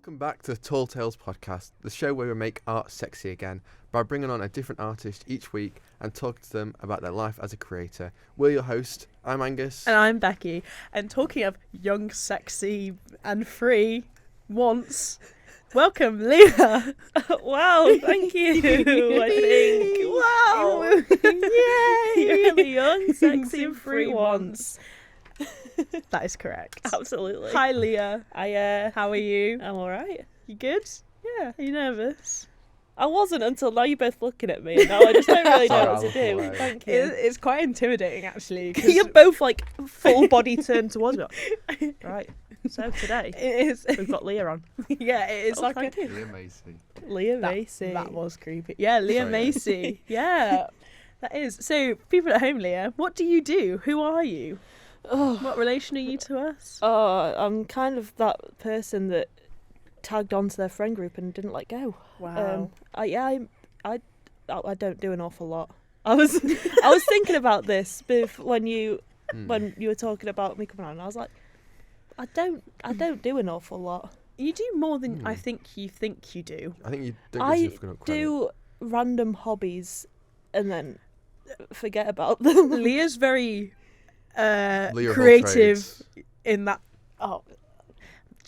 Welcome back to the TallTales podcast, the show where we make art sexy again by bringing on a different artist each week and talking to them about their life as a creator. We're your host. I'm Angus. And I'm Becky. And talking of young, sexy and free once, welcome Leah. Wow, thank you, I think. Wow. Yay! You're really young, sexy and free once. That is correct. Absolutely. Hi Leah. How are you? I'm alright. You good? Yeah. Are you nervous? I wasn't until now you're both looking at me and now I just don't really know what to Sorry, do. I'll Thank you. It's quite intimidating actually. You're both like full body turned towards me. Right. So today It is. we've got Leah on. Yeah, it is like thank you. Leah Macy. Leah Macy. That was creepy. Yeah, Leah Sorry. Macy. Yeah. That is. So, people at home, Leah, what do you do? Who are you? Oh. What relation are you to us? Oh, I'm kind of that person that tagged onto their friend group and didn't let go. Wow. I don't do an awful lot. I was thinking about this when you were talking about me coming on. I was like, I don't do an awful lot. You do more than I think you do. I think you don't I give enough credit. do random hobbies and then forget about them. Leah's very Leah of all creative trades. in that. Oh,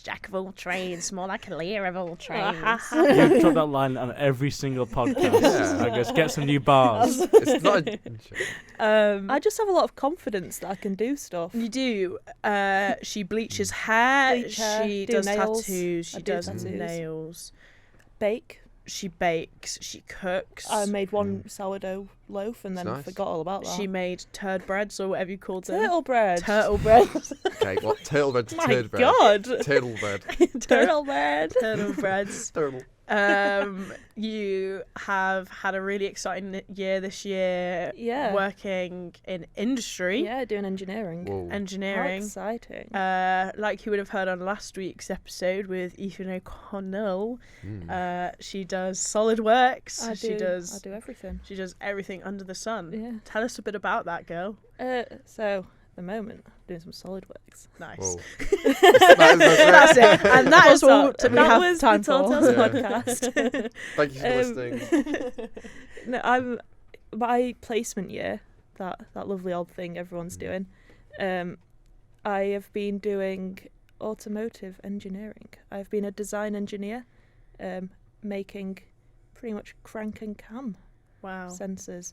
jack of all trades, more like a Leah of all trades. You drop that line on every single podcast. Yeah. I guess get some new bars. It's not I just have a lot of confidence that I can do stuff. You do. She bleaches hair. Bleach hair, She do does nails. tattoos. She I do does tattoos. nails. Bake. She bakes. She cooks. I made one sourdough loaf and then Nice. forgot all about that. She made turd breads or whatever you called them. turtle bread. Turtle bread. okay. What turtle bread to My turd bread? God. Turtle bread. Turtle bread. Turtle breads. Turtle. You have had a really exciting year this year. Yeah. Working in industry. Yeah, doing engineering. Whoa. How Engineering. exciting. Like you would have heard on last week's episode with Ethan O'Connell, she does SolidWorks. I She does. I do everything. She does everything under the sun. Yeah. Tell us a bit about that girl. So, at the moment, I'm doing some SolidWorks. Nice. Whoa. That's it. And that is all That we have was time the for. TallTales Yeah. podcast. Thank you for listening. No, my placement year, that lovely old thing everyone's doing. I have been doing automotive engineering. I've been a design engineer, making pretty much crank and cam Wow. sensors.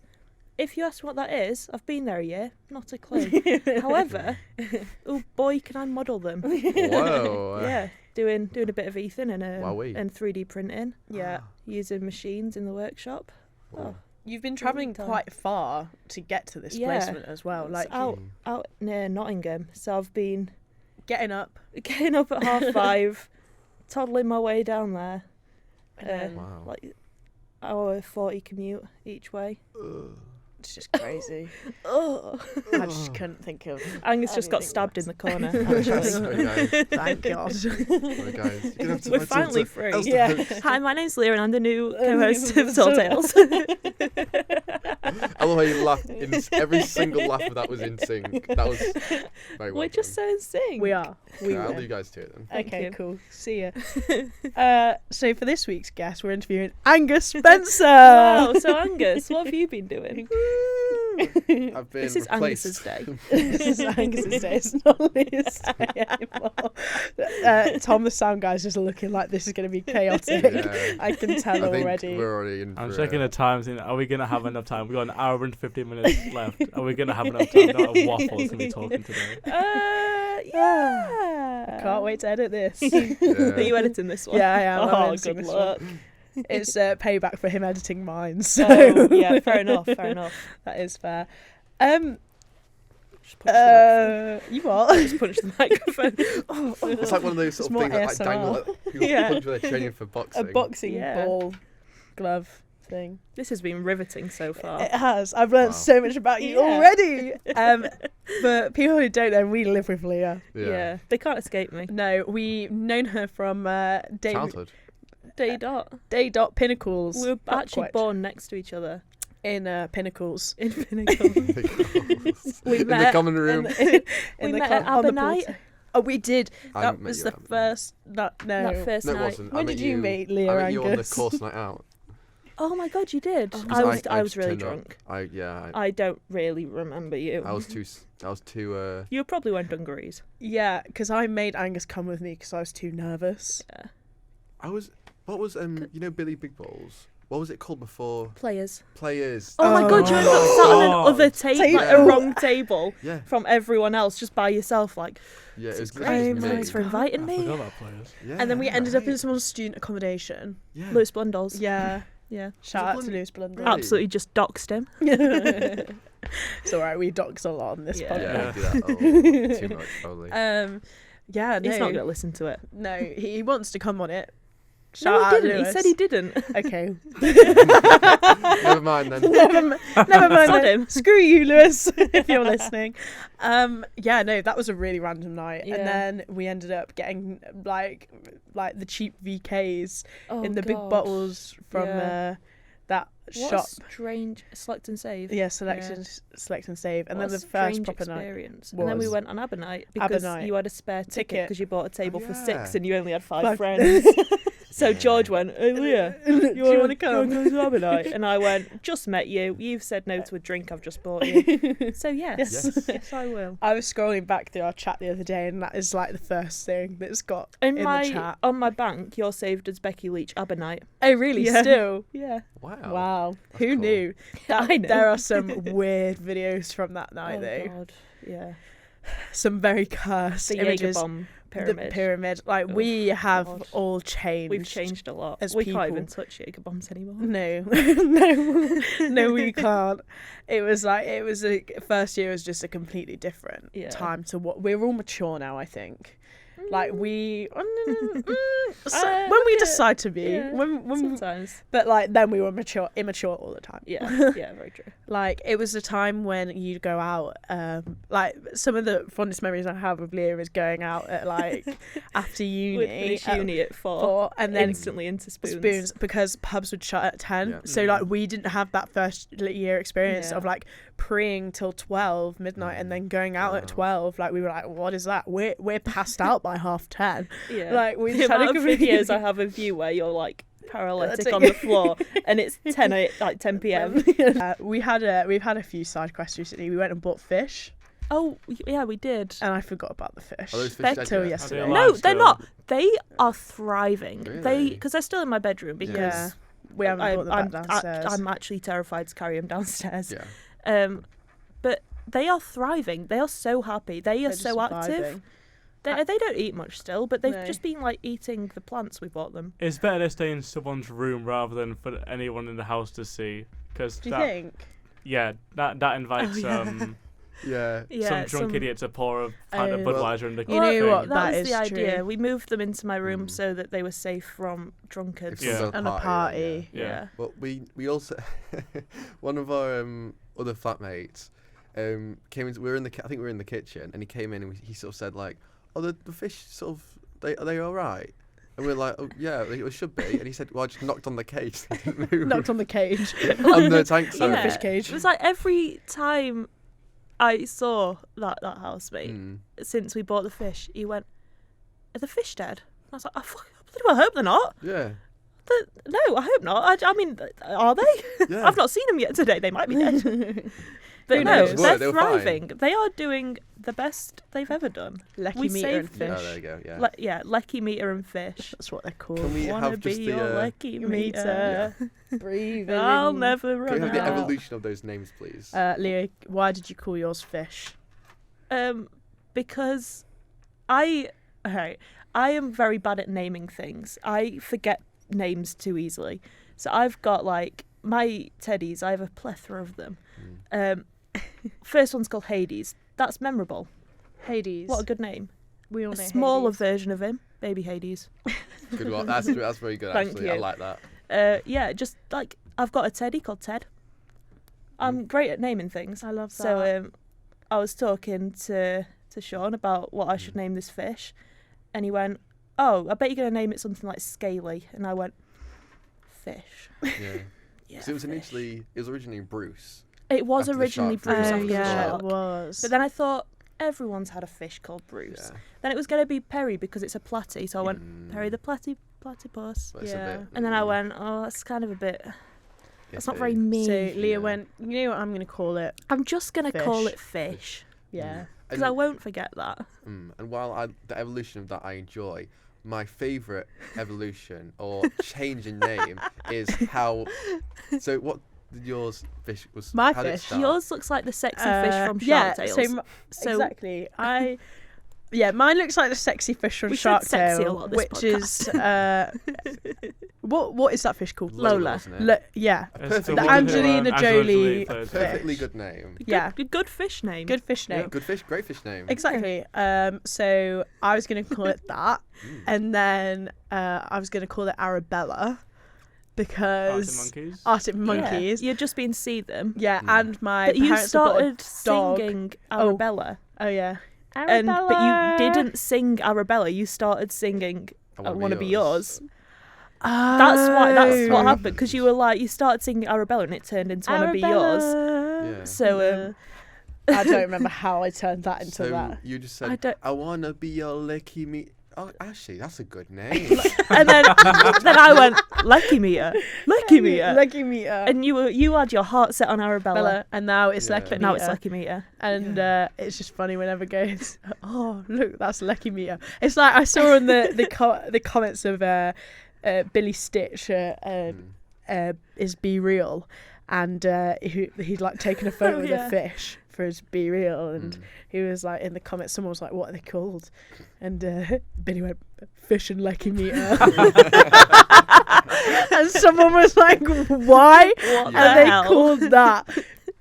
If you ask what that is, I've been there a year, not a clue. However, oh boy, can I model them? Whoa. Yeah, doing a bit of Ethan and Wowee. 3D printing, Yeah. using machines in the workshop. Whoa. You've been travelling Time. quite far to get to this Yeah. placement as well. Like It's out near Nottingham, so I've been getting up. getting up at 5:30, toddling my way down there. Wow. Like hour 40 commute each way. It's just crazy. Oh, I just couldn't think of. Angus just got anything stabbed worse. in the corner. Sorry, guys. Thank God. Sorry, guys. You're gonna have to We're find finally someone free. else to Yeah. host. Hi, my name's Leah and I'm the new co-host of TallTales. I love how you laughed. Every single laugh of that was in sync. That was very well We're just so in sync. We are. We I'll will. leave you guys to it then. Thank Okay, you. cool. See ya. So for this week's guest, we're interviewing Angus Spencer. Wow, so Angus, what have you been doing? I've been This is replaced. Angus's day. This is Angus's day. It's not Leah's day anymore. Tom, the sound guy's just looking like this is going to be chaotic. Yeah. I can tell I think already. we're already in. I'm for checking a- the times. Are we going to have enough time? We've got an hour and 15 minutes left. Are we going to have enough time? Not a waffle to be talking today. Yeah. Can't wait to edit this. Are Yeah. you editing this one? Yeah, I am. I'm Oh, editing good this luck. one. It's payback for him editing mine. So Oh, yeah, fair enough. that is fair. Just punch the You what? just punch the microphone. It's like one of those sort of It's things that more like dangle. Like, people Yeah. punch when they're training for A boxing. boxing Yeah. ball glove thing. This has been riveting so far. It has. I've learned Wow. so much about you Yeah. already. For people who don't know, we live with Leah. Yeah, they can't escape me. No, we've known her from Childhood. Day dot. Day dot Pinnacles. We were Not actually quite. born next to each other in Pinnacles. in Pinnacle. We We in the met common room. In we the met club at on the pool Abernite. Oh, we did. I That met was you the at Amber. first. No. That first No, it night. wasn't. I When met did you meet Leah I met you on the Angus? course night out. Oh my god, you did. Oh, I was I was just really turned up. drunk. I I don't really remember you. I was too. You probably went dungarees. Yeah, because I made Angus come with me because I was too nervous. Yeah. What was you know Billy Big Balls? What was it called before? Players. Players. Oh, my god, you ended up sat on another table, like Yeah. a wrong table Yeah. from everyone else, just by yourself, like. Yeah, it was Great, literally just me. thanks for inviting I me. forgot about players. Yeah, And then we ended up in right. someone's student accommodation. Yeah. Lewis Blundell's. Yeah. Yeah. Shout out to Blund- Lewis Blundell. Really? Absolutely just doxed him. It's alright, we dox a lot on this Yeah. Yeah, podcast. we do that too much probably. Yeah, no. He's not going to listen to it. No, he wants to come on it. No, Shout he out didn't. Lewis. He said he didn't. Okay. Never mind then. never mind. Sod then. him. Screw you, Lewis, if you're listening. Yeah, no, that was a really random night, Yeah. and then we ended up getting like the cheap VKs Oh, in the big God. bottles from Yeah. that What shop. a strange select and save. Yeah, select and save, and What then a the first strange proper night. experience. And then we was. went on Aber night because night. you had a spare ticket Ticket. because you bought a table for yeah. 6 and you only had 5 Five. friends. So Yeah. George went, "Hey Leah, Do you want to come? to Aber night?" And I went, "Just met you. You've said no to a drink I've just bought you. So yes, Yes. yes, I will." I was scrolling back through our chat the other day, and that is like the first thing that's got In in my the chat. on my bank, you're saved as Becky Leach Aber night. Oh, really? Yeah. Still? Yeah. Wow. Wow. That's Who cool. knew? I know. There are some weird videos from that night, Oh though. God. Yeah. Some very cursed The images. Jägerbomb pyramid. The pyramid. Like, Oh, we have God. all changed. We've changed a lot. as We people. can't even touch Jägerbombs anymore. No, no, we can't. It was a first year was just a completely different Yeah. time to what we're all mature now. I think, like we, when we look decide to be, Yeah, when sometimes. but like then we were immature all the time. Yeah, yeah, very true. Like it was a time when you'd go out. Like some of the fondest memories I have of Leah is going out at like after uni, We'd finish uni at 4, and then instantly into spoons because pubs would shut at 10. Yeah. So like we didn't have that first year experience Yeah. of like preying till 12 midnight and then going out at Wow. 12. Like we were like, what is that? We're passed out by 10:30. Yeah. Like we The just had a amount of completely- videos I have of you where you're like paralytic That's on it. the floor and it's 10 p.m. we've had a few side quests recently. We went and bought fish Oh, yeah, we did. and I forgot about the fish. Are those fish They're dead till yet? yesterday. Are they No, alive they're still? not. They are thriving. Really? Because they're still in my bedroom because Yeah. We haven't brought them back downstairs. I'm actually terrified to carry them downstairs. Yeah. But they are thriving. They are so happy. They are They're just so active. surviving. They don't eat much still, but they've No. just been like eating the plants we bought them. It's better to stay in someone's room rather than for anyone in the house to see. Because Do you think? yeah, that invites yeah. Yeah. Yeah, some drunk idiot to pour a pint of Oh. Budweiser in the You know thing. what, That that was the is idea. true. We moved them into my room Mm. so that they were safe from drunkards. If someone's Yeah. And a party. Yeah. Yeah. But we also one of our other flatmates came in. We were in the I think we were in the kitchen, and he came in and he sort of said like, "Oh, the fish sort of are they all right?" And we were like, "Oh yeah, it should be." And he said, "Well, I just knocked on the cage, they didn't move." Knocked on the cage. on the tank On the side. fish cage. It was like every time I saw that housemate Mm. since we bought the fish, he went, "Are the fish dead?" And I was like, "I bloody well hope they're not." Yeah. No, I hope not. I mean, are they? Yeah. I've not seen them yet today. They might be dead. But Who no, knows? they're They were fine. thriving. They are doing the best they've ever done. Lecky We meter and saved- fish. Oh, there you go. Yeah. Yeah, lecky meter and fish. That's what they're called. Can we Wanna have be just your the lecky meter. meter? Breathe. I'll in. never can we run have the out. evolution of those names, please? Leah, why did you call yours fish? Because I am very bad at naming things. I forget names too easily. So I've got like my teddies. I have a plethora of them. First one's called Hades. That's memorable. Hades. What a good name. We all A know smaller Hades. version of him, baby Hades. Good one. That's very good. Thank Actually, I you. like that. Yeah, just like I've got a teddy called Ted. I'm great at naming things. I love that. So I was talking to Sean about what I should name this fish, and he went, "Oh, I bet you're gonna name it something like Scaly," and I went, "Fish." Yeah. Yeah. 'Cause it was fish. originally Bruce. It was after the originally shark Bruce fin. after the yeah, shark, it was. but then I thought everyone's had a fish called Bruce. Yeah. Then it was going to be Perry because it's a platy, so I went Perry the platypus. But it's a Yeah. bit, And then I went, oh, that's kind of a bit. That's not very iffy. me. So Leah Yeah. went, you know what, I'm going to call it. I'm just going to call Fish. it fish Yeah. because I won't forget that. And while the evolution of that I enjoy, my favourite evolution or change in name is how. So what did yours fish was? My how did it fish? start? Yours looks like the sexy fish from yeah, TallTales. so exactly. Mine looks like the sexy fish from We Shark said sexy a Tale, lot this which is what is that fish called? Lola. Isn't it? Yeah, Perfect. the Wonderful. Angelina Jolie Perfectly fish. good name. Yeah. Good fish name. Good fish name. Good fish, great fish name. Exactly. So I was going to call it that, and then I was going to call it Arabella because Arctic monkeys. You've just been to see them. Yeah, and my But you parents have got a started dog. singing Arabella. Oh yeah. But Arabella. you didn't sing Arabella. You started singing I Wanna Be Yours. Oh. That's what happened because you started singing Arabella and it turned into Wanna Be Yours. Yeah. So I don't remember how I turned that into So that. you just I said, don't- I wanna be your lucky me. Oh, actually, that's a good name. and then I went Lucky Meter, Lucky Meter, Lucky Meter. and you had your heart set on Arabella, Bella, and now it's Yeah. Lucky but Meter. now it's Lucky Meter. And it's just funny whenever it goes, oh look, that's Lucky Meter. It's like I saw in the comments of Billy Stitch is Be Real, and he'd like taken a photo of the fish for his Be Real, and he was like in the comments, someone was like, what are they called? And Billy went, Fish and Lucky Meter. And someone was like, why What are the they hell? called that?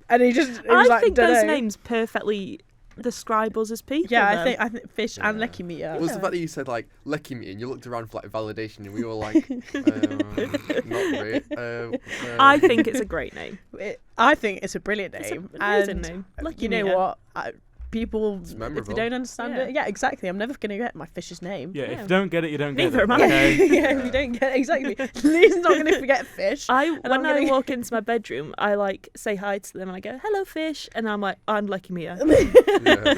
And he was I like, think "Dunno." those names perfectly describe us as people. Yeah, though. I think Fish and Lucky Meter. It was the fact that you said like lucky me and you looked around for like validation and we were like, not really. I think it's a great name. I think it's a brilliant name. It's an amazing and name. Lucky you know Meter. what? People, if they memorable. don't understand it, yeah, exactly. I'm never going to get my fish's name. Yeah, Yeah. if you don't get it, you don't Neither get it. am I. Okay? Yeah, if you don't get it, exactly. Lee's not going to forget fish. When I'm I gonna- walk into my bedroom, I like say hi to them and I go, "Hello, fish," and I'm like, "I'm Lucky Meter,"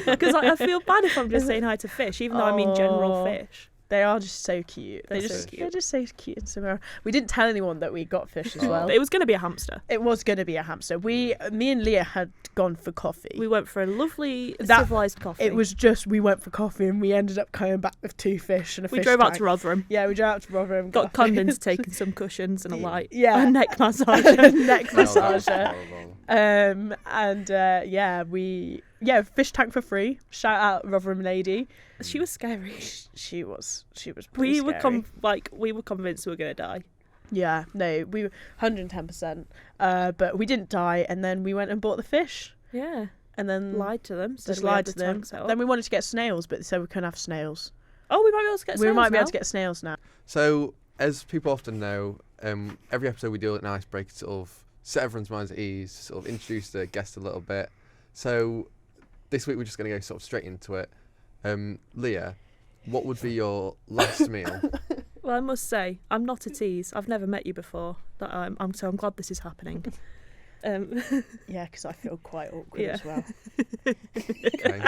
because I feel bad if I'm just saying hi to fish, even though I mean general Oh. fish. They are just so cute. They're so cute. They're just so cute and so. We didn't tell anyone that we got fish as well. But it was going to be a hamster. It was going to be a hamster. Me and Leah had gone for coffee. We went for a lovely That- civilized coffee. It was just we went for coffee and we ended up coming back with 2 fish and a We fish drove out tank. to Rotherham. Yeah, we drove out to Rotherham. Got Condon's taking some cushions and a light. Yeah. A neck massage. neck Oh, that was massager. horrible. Fish tank for free. Shout out Rotherham lady. She was scary. She was pretty We were scary. we were convinced we were going to die. Yeah, no, we were 110%. But we didn't die, and then we went and bought the fish, Yeah. and then Lied to them. just lied to them. Then we wanted to get snails, but they said we couldn't have snails. Oh, we might be able to get We snails might be now. able to get snails now. So, as people often know, every episode we do an icebreaker to sort of set everyone's minds at ease, sort of introduce the guest a little bit. So, this week we're just going to go sort of straight into it. Leah, what would be your last meal? Well, I must say, I'm not a tease. I've never met you before. So I'm glad this is happening. Yeah, because I feel quite awkward Yeah. as well. Okay.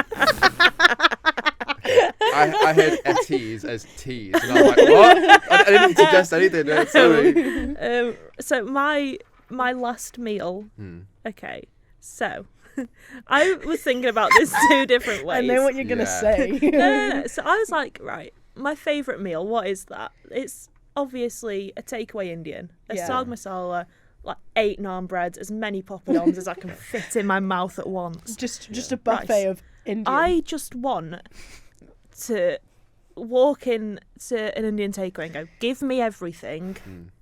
I heard a tease as tease, and I was like, what? I didn't suggest anything. No, sorry. So my last meal. Hmm. Okay, so I was thinking about this 2 different ways. I know what you're gonna Yeah. say. No. So I was like, right, my favourite meal, what is that? It's obviously a takeaway Indian. A Yeah. sag masala, like 8 naan breads, as many poppadoms as I can fit in my mouth at once. just a buffet of Indian. I just want to walk in to an Indian takeaway and go, give me everything,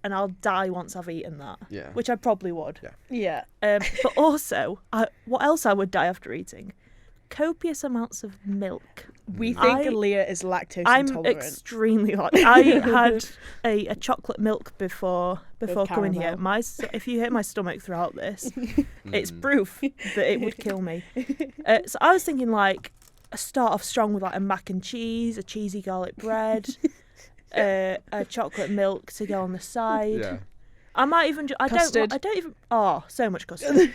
and I'll die once I've eaten that. Yeah. Which I probably would. Yeah. But also, what else I would die after eating? Copious amounts of milk. We think I- Leah is lactose I'm intolerant. extremely like. I had a chocolate milk before coming here. caramel. If you hit my stomach throughout this, it's proof that it would kill me. So I was thinking like start off strong with like a mac and cheese, a cheesy garlic bread, a chocolate milk to go on the side. Yeah. I might even. I Custard. don't even. Oh, so much custard.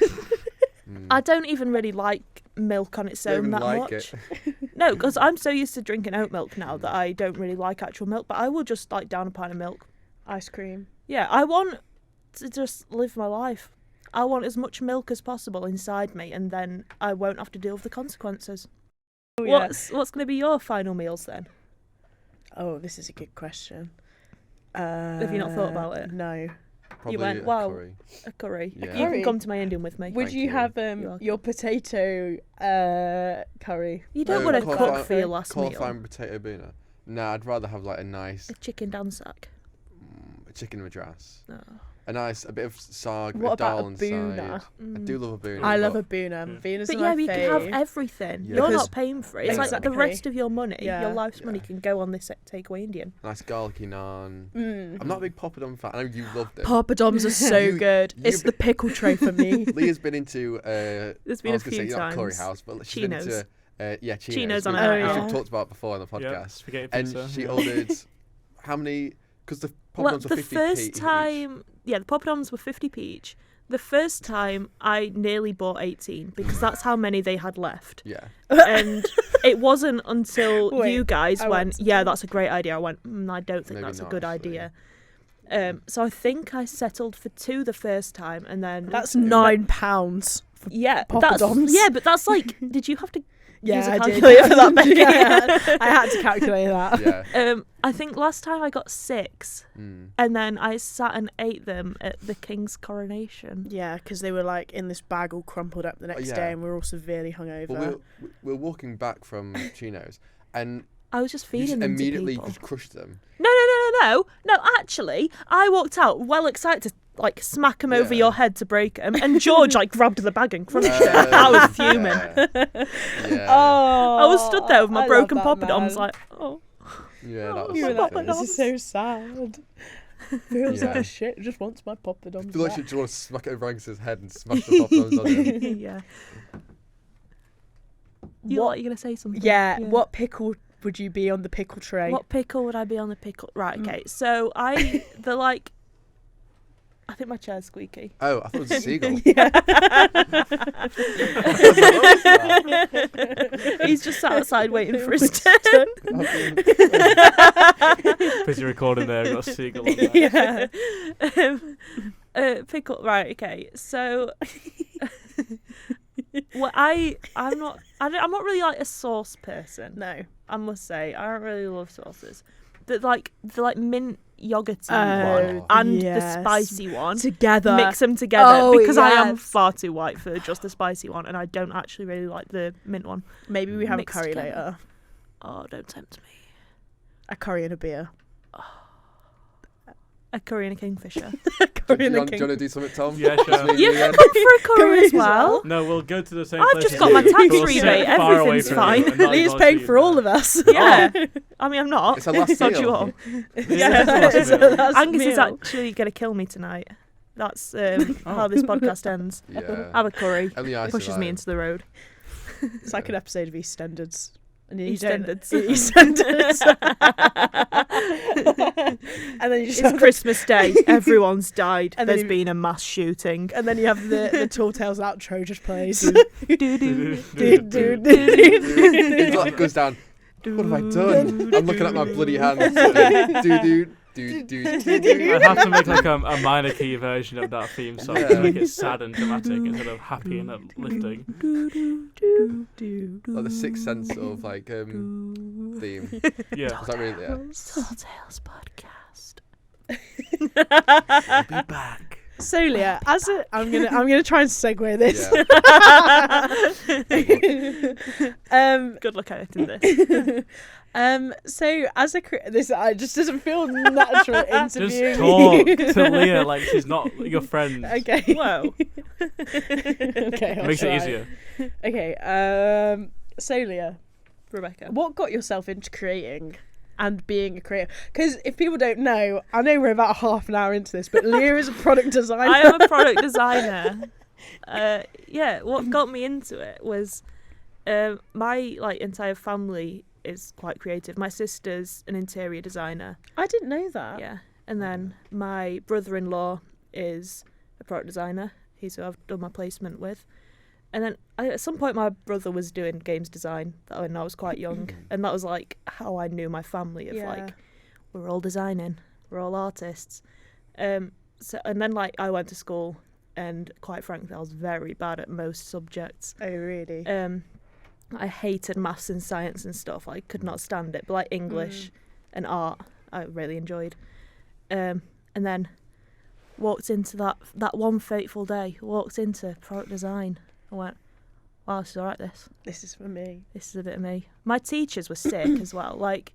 I don't even really like milk on its Don't own even that like much. it. No, because I'm so used to drinking oat milk now that I don't really like actual milk, but I will just like down a pint of milk. Ice cream. Yeah, I want to just live my life. I want as much milk as possible inside me, and then I won't have to deal with the consequences. Oh, yeah. What's going to be your final meals then? Oh, this is a good question. Have you not thought about it? No. Probably went, a wow. curry. A curry. Yeah. You Curry? can come to my Indian with me. Would Thank you you. have You're welcome. your potato curry? You don't want to cauliflower- cook for your last Cauliflower meal. and potato buna. Nah, I'd rather have like a nice A chicken dansak. chicken madras. Oh. A bit of sarg, What a dal about a inside. boona? I do love a boona. I love but a boona. Boona's But my yeah, you can have fave. everything. Yeah. You're Because- not paying for it. It's like the Exactly. rest of your money, Yeah. your life's money Yeah. can go on this takeaway Indian. Nice garlicky naan. Mm. I'm not a big Poppadom fan. I know you loved it. Poppadoms are so You- good. you- It's the pickle tray for me. Leah's been into. There's I been a was gonna few say not Curry times. House, but she's Chinos. been into. Chinos. Chinos on which a night we've out. talked about before on the Yeah, podcast. spaghetti And pizza. she yeah. ordered how many? Because the Well, Poppadoms the were 50p first each. time, yeah, the Poppadoms were 50p each. The first time, I nearly bought 18 because that's how many they had left. Yeah. And it wasn't until Wait, you guys I went, want to yeah, know. that's a great idea. I went, I don't think Maybe that's a not, good actually. idea. So I think I settled for 2 the first time, and then That's £9. yeah, Poppadoms. but that's like, did you have to? Use Yeah, a I did. calculator for that, Becky. Yeah, I had to calculate that. Yeah. I think last time I got 6, Mm. and then I sat and ate them at the King's coronation. Yeah, because they were like in this bag all crumpled up the next yeah. day, and we were all severely hungover. Well, we're walking back from Chinos, and I was just you feeding just them to immediately people. just crushed them. No. Actually, I walked out well excited to like smack them over Yeah. your head to break them, and George like grabbed the bag and crunched it. Oh, I was fuming. Yeah. Oh, I was stood there with my I broken love that, poppadoms, man. like, oh. Yeah, that was You were so like, good. this is so sad. Feels like Yeah. a shit. Just wants my poppadoms. I feel like back. you just want to smack it over Angus's head and smash the Poppadoms on him. Yeah. You What- like you're gonna say something? Yeah, what pickle would you be on the pickle tray? What pickle would I be on the pickle? Right, Mm. okay. So I think my chair's squeaky. Oh, I thought it was a seagull. He's just sat outside waiting for his turn. Busy recording there, got a seagull on there. Yeah. Pickle. Right. Okay. So, well, I'm not really like a sauce person. No. I must say, I don't really love sauces. The mint yogurty Oh, one and the yes. spicy one. Together. Mix them together Oh, because I am yes. far too white for just the spicy one, and I don't actually really like the mint one. Maybe we have Mixed a curry together. later. Oh, don't tempt me. A curry and a beer. A curry and a kingfisher. A Do curry you and a want to do something, Tom? Yeah, sure. Just me and You you can again? come for a curry Curry as well. No, we'll go to the same I've place. just as got my you. tax We'll sit rebate, far away everything's from fine. you and not Leah's acknowledge paying you for all there. of us. Yeah. I mean, I'm not. It's a last Not meal. you all. Yeah, It's a last Angus is meal. actually going to kill me tonight. That's how this podcast ends. Yeah. Have a curry. Only I Pushes me survived. into the road. It's like an episode of EastEnders. And you EastEnders. don't- EastEnders. And then you just It's have Christmas Day. Everyone's died. And then There's you- been a mass shooting. and then you have the TallTales outro just plays. It like goes down. What have I done? I'm looking at my bloody hands. I'd have to make like a minor key version of that theme song to make it sad and dramatic instead of happy and uplifting. Like the Sixth Sense of like theme. Yeah. Is that really? Yeah. TallTales podcast. Be back. So Leah, I'm gonna try and segue this. Good luck editing this. So as a this it just doesn't feel natural Just interviewing talk you. to Leah like she's not your friend. Okay. Whoa. Okay. I'll Makes try. it easier. Okay. So Leah, Rebecca. what got yourself into creating and being a creator? Because if people don't know, I know we're about half an hour into this, but Leah is a product designer. I am a product designer. What got me into it was my entire family is quite creative. My sister's an interior designer. I didn't know that. Yeah. And then my brother-in-law is a product designer. He's who I've done my placement with. then at some point my brother was doing games design when I was quite young, and that was like how I knew my family of like we're all designing, we're all artists. So and then like I went to school, and quite frankly I was very bad at most subjects. Oh really? I hated maths and science and stuff. I could not stand it. But like English and art, I really enjoyed. And then walked into that one fateful day. Walked into product design. I went, wow, this is alright. This is for me. This is a bit of me. My teachers were sick as well. Like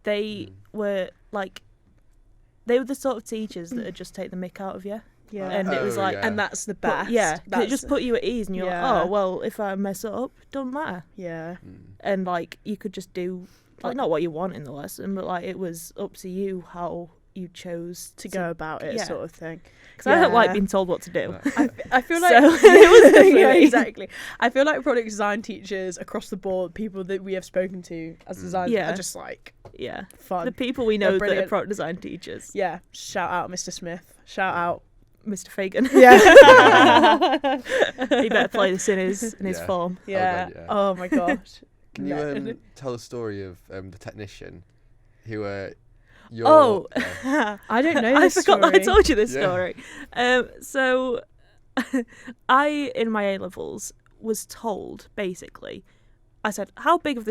they were the sort of teachers that would just take the mick out of you. Yeah. And it was like, and that's the best. it just put you at ease, and you're like, oh well, if I mess it up, it doesn't matter. Yeah. And like you could just do like not what you want in the lesson, but like it was up to you how you chose to go about it, sort of thing. Because I don't like being told what to do. I feel like it was yeah, exactly. I feel like product design teachers across the board, people that we have spoken to as designers, are just like fun. The people we know that are product design teachers. Yeah. Shout out Mr. Smith. Shout out Mr. Fagan. Yeah. He better play this in his form. Yeah. Oh my gosh. Can you tell the story of the technician who I I don't know this forgot that I story. told you this story. So I in my A-levels was told basically, I said how big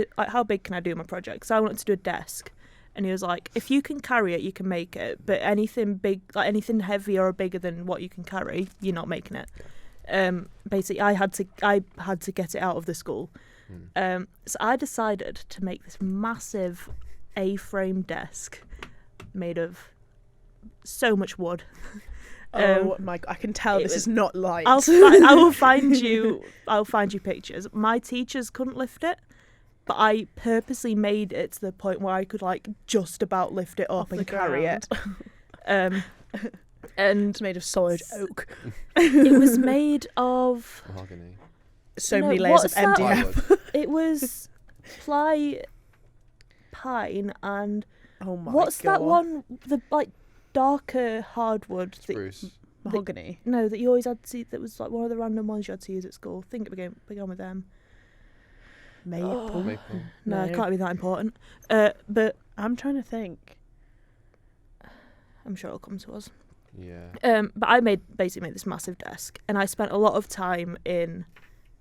can I do my project? So I wanted to do a desk. And he was like, if you can carry it, you can make it. But anything big, like anything heavier or bigger than what you can carry, you're not making it. Basically, I had to get it out of the school. So I decided to make this massive A-frame desk made of so much wood. Oh my! I can tell this is not light. I will find you. I'll find you pictures. My teachers couldn't lift it. But I purposely made it to the point where I could like just about lift it up and carry it. And it's made of solid oak. It was made of mahogany. So many layers of MDF. It was pine and what's that one? The like darker hardwood. Spruce. Mahogany. No, that you always had to see. That was like one of the random ones you had to use at school. Think it began with them. Maple. No, it can't be that important. But I'm trying to think. I'm sure it'll come to us. Yeah. But I basically made this massive desk, and I spent a lot of time in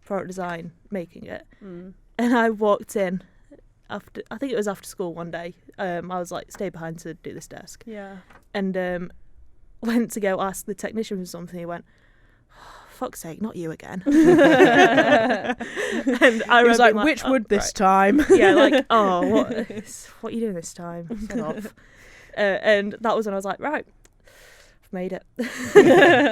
product design making it. And I walked in I think it was after school one day. I was like, stay behind to do this desk. Yeah. And went to go ask the technician for something. He went, fuck's sake, not you again. And I was like, which wood this time? Yeah, like, oh, what are you doing this time? Set off. And that was when I was like, right, I've made it.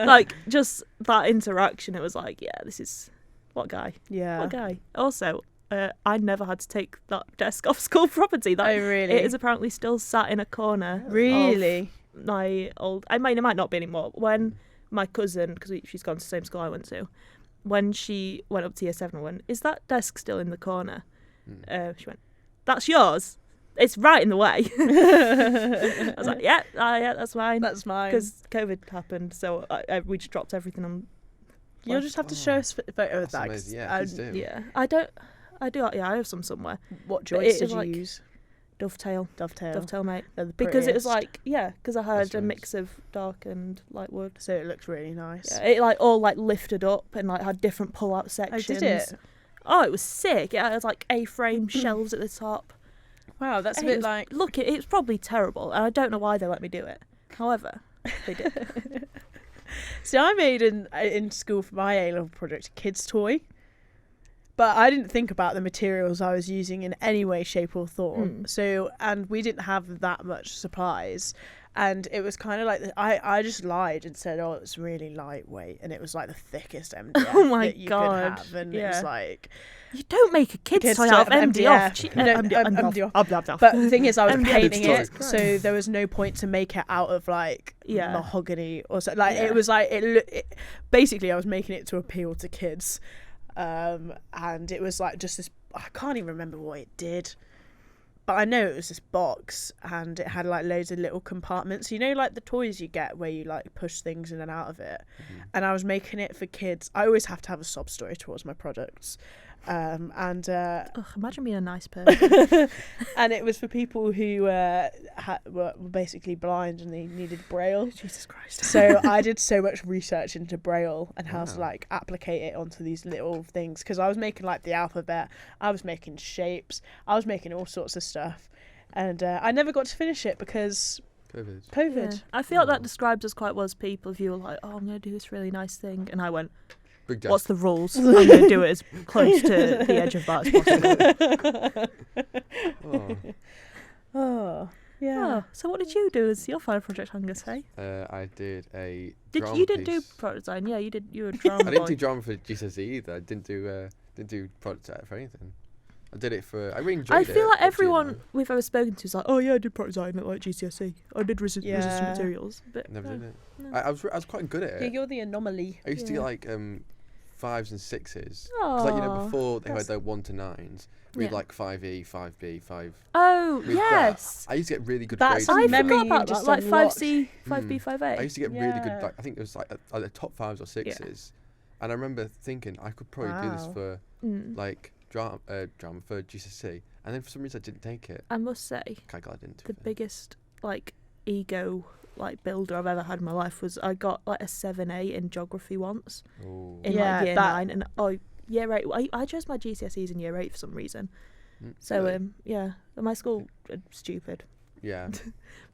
Like, just that interaction, it was like, yeah, this is, what guy? Yeah. What guy? Also, I never had to take that desk off school property. That, oh, really? It is apparently still sat in a corner. Really? My old, it might not be anymore. When my cousin, because she's gone to the same school I went to, when she went up to year 7, I went, is that desk still in the corner? She went, that's yours. It's right in the way. I was like, yeah, that's mine. That's mine. Because COVID happened, so we just dropped everything on. You'll just have to show us a photo of that. Yeah, please do. Yeah, I have some somewhere. What joints did you like, use? Dovetail, mate. Because it was like, because I had That's a nice. mix of dark and light wood. So it looks really nice. Yeah, it like all like lifted up and like had different pull-out sections. Oh, did it? Oh, it was sick. It had like A-frame shelves at the top. Wow, that's And a bit like... Look, it was probably terrible, and I don't know why they let me do it. However, they did. See, I made in school for my A-level project a kid's toy. But I didn't think about the materials I was using in any way, shape or form. So, and we didn't have that much supplies. And it was kind of like, I just lied and said, oh, it's really lightweight. And it was like the thickest MDF Oh my that you God. could have. And Yeah. it was like... You don't make a kid's toy out of MDF. MDF. But the thing is, I was MDF painting is it, so there was no point to make it out of like Yeah. mahogany or so. Like Yeah. it was like basically, I was making it to appeal to kids. And it was like just this, I can't even remember what it did, But I know it was this box, and it had like loads of little compartments. You know, like the toys you get where you like push things in and out of it. And I was making it for kids. I always have to have a sob story towards my products. Imagine being a nice person. And it was for people who were basically blind and they needed Braille. Jesus Christ. So I did so much research into Braille and how to like applicate it onto these little things, because I was making like the alphabet, I was making shapes, I was making all sorts of stuff, and I never got to finish it because COVID. Yeah. I feel like that describes us quite well as people. If you were like, oh, I'm going to do this really nice thing, and I went, what's the rules? I'm going to do it as close to the edge of that as possible. Oh, yeah. Oh, so what did you do as your final project, Angus, hey? I did a You didn't do product design? Yeah, you did. You were a drama I didn't boy. do drama for GCSE either. I didn't do product art for anything. I did it for. I really enjoyed it. I feel like actually, everyone we've ever spoken to is like, oh yeah, I did product design at like GCSE. I did resistant materials, but Never did it. no. I was quite good at it. Yeah, you're the anomaly. I used to get like 5s and 6s. 'Cause, like, you know, before they had their 1 to 9s, we had like 5E, 5B, 5. Oh With yes. I used to get really good That's grades. I in memory forgot that. about that. just Like unlocked. 5C, 5B, 5A. I used to get really good. Yeah. Like, I think it was like either top 5s or 6s, and I remember thinking I could probably do this Wow. for like drama for GCSE, and then for some reason I didn't take it. I must say, Kind of glad I didn't. the biggest like ego like builder I've ever had in my life was I got like a 7A in geography once in Yeah, like year that- 9, and year 8. I chose my GCSEs in year 8 for some reason. So Really? yeah, my school stupid. Yeah.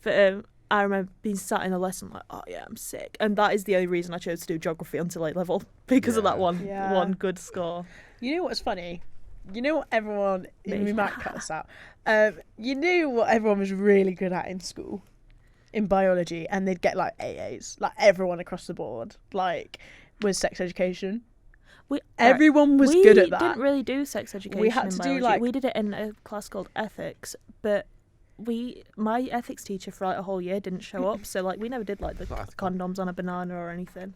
But I remember being sat in a lesson like, oh yeah, I'm sick, and that is the only reason I chose to do geography until 8 level because of that Yeah. one good score. You know what's funny? You know what everyone... Me. We might cut this out. You knew what everyone was really good at in school? In biology, and they'd get like AAs. Like everyone across the board. Like, was sex education. Everyone was good at that. We didn't really do sex education. We had in to do, biology. like- We did it in a class called ethics, but my ethics teacher for like a whole year didn't show up, so like we never did like the Not ethical. condoms on a banana or anything.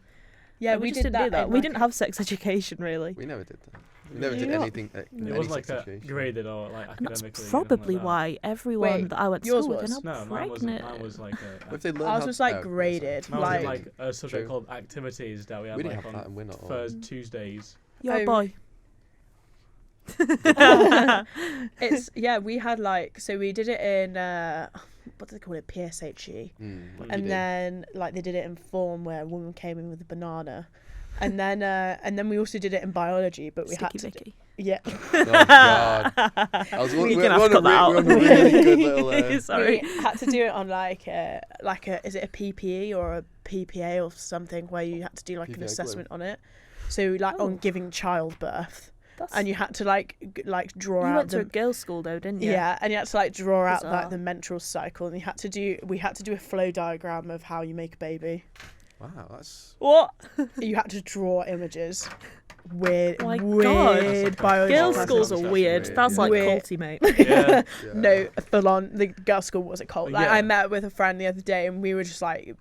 Yeah, we just did didn't do that. in, We like, didn't have sex education really. We never did that. We never Did did you not? anything. It any wasn't like sex a education. graded or like And that's academically. probably anything like why everyone Wait, that I went to yours school with was? ended that. up No, mine pregnant. was like But if they learn Ours how- was like oh, graded. mine Like, was like a subject True. called activities that we had We didn't like have that, on and we're not all. Thursdays, Tuesdays. You're a Oh. boy. it's we had like, so we did it in what do they call it, PSHE, Like you and did. then like they did it in form where a woman came in with a banana, and then we also did it in biology, but we Sticky had to Vicky. yeah Oh God! I was We're we're gonna have on to a cut that out. we're on a really good little. Sorry. we had to do it on like a is it a PPE or a PPA or something where you had to do like an PPA assessment on it, so like on giving childbirth, That's, and you had to like draw you out went to the a girls' school though, didn't you? Yeah, and you had to like draw out like Bizarre. the menstrual cycle, and we had to do a flow diagram of how you make a baby. Wow, that's. What? You had to draw images. Weird, My God. weird biology. Girls' That's schools actually are weird. weird, That's yeah. like Weird. culty, mate. Yeah. Yeah. No, full on. The girls' school wasn't called. Like Yeah. I met with a friend the other day, and we were just like,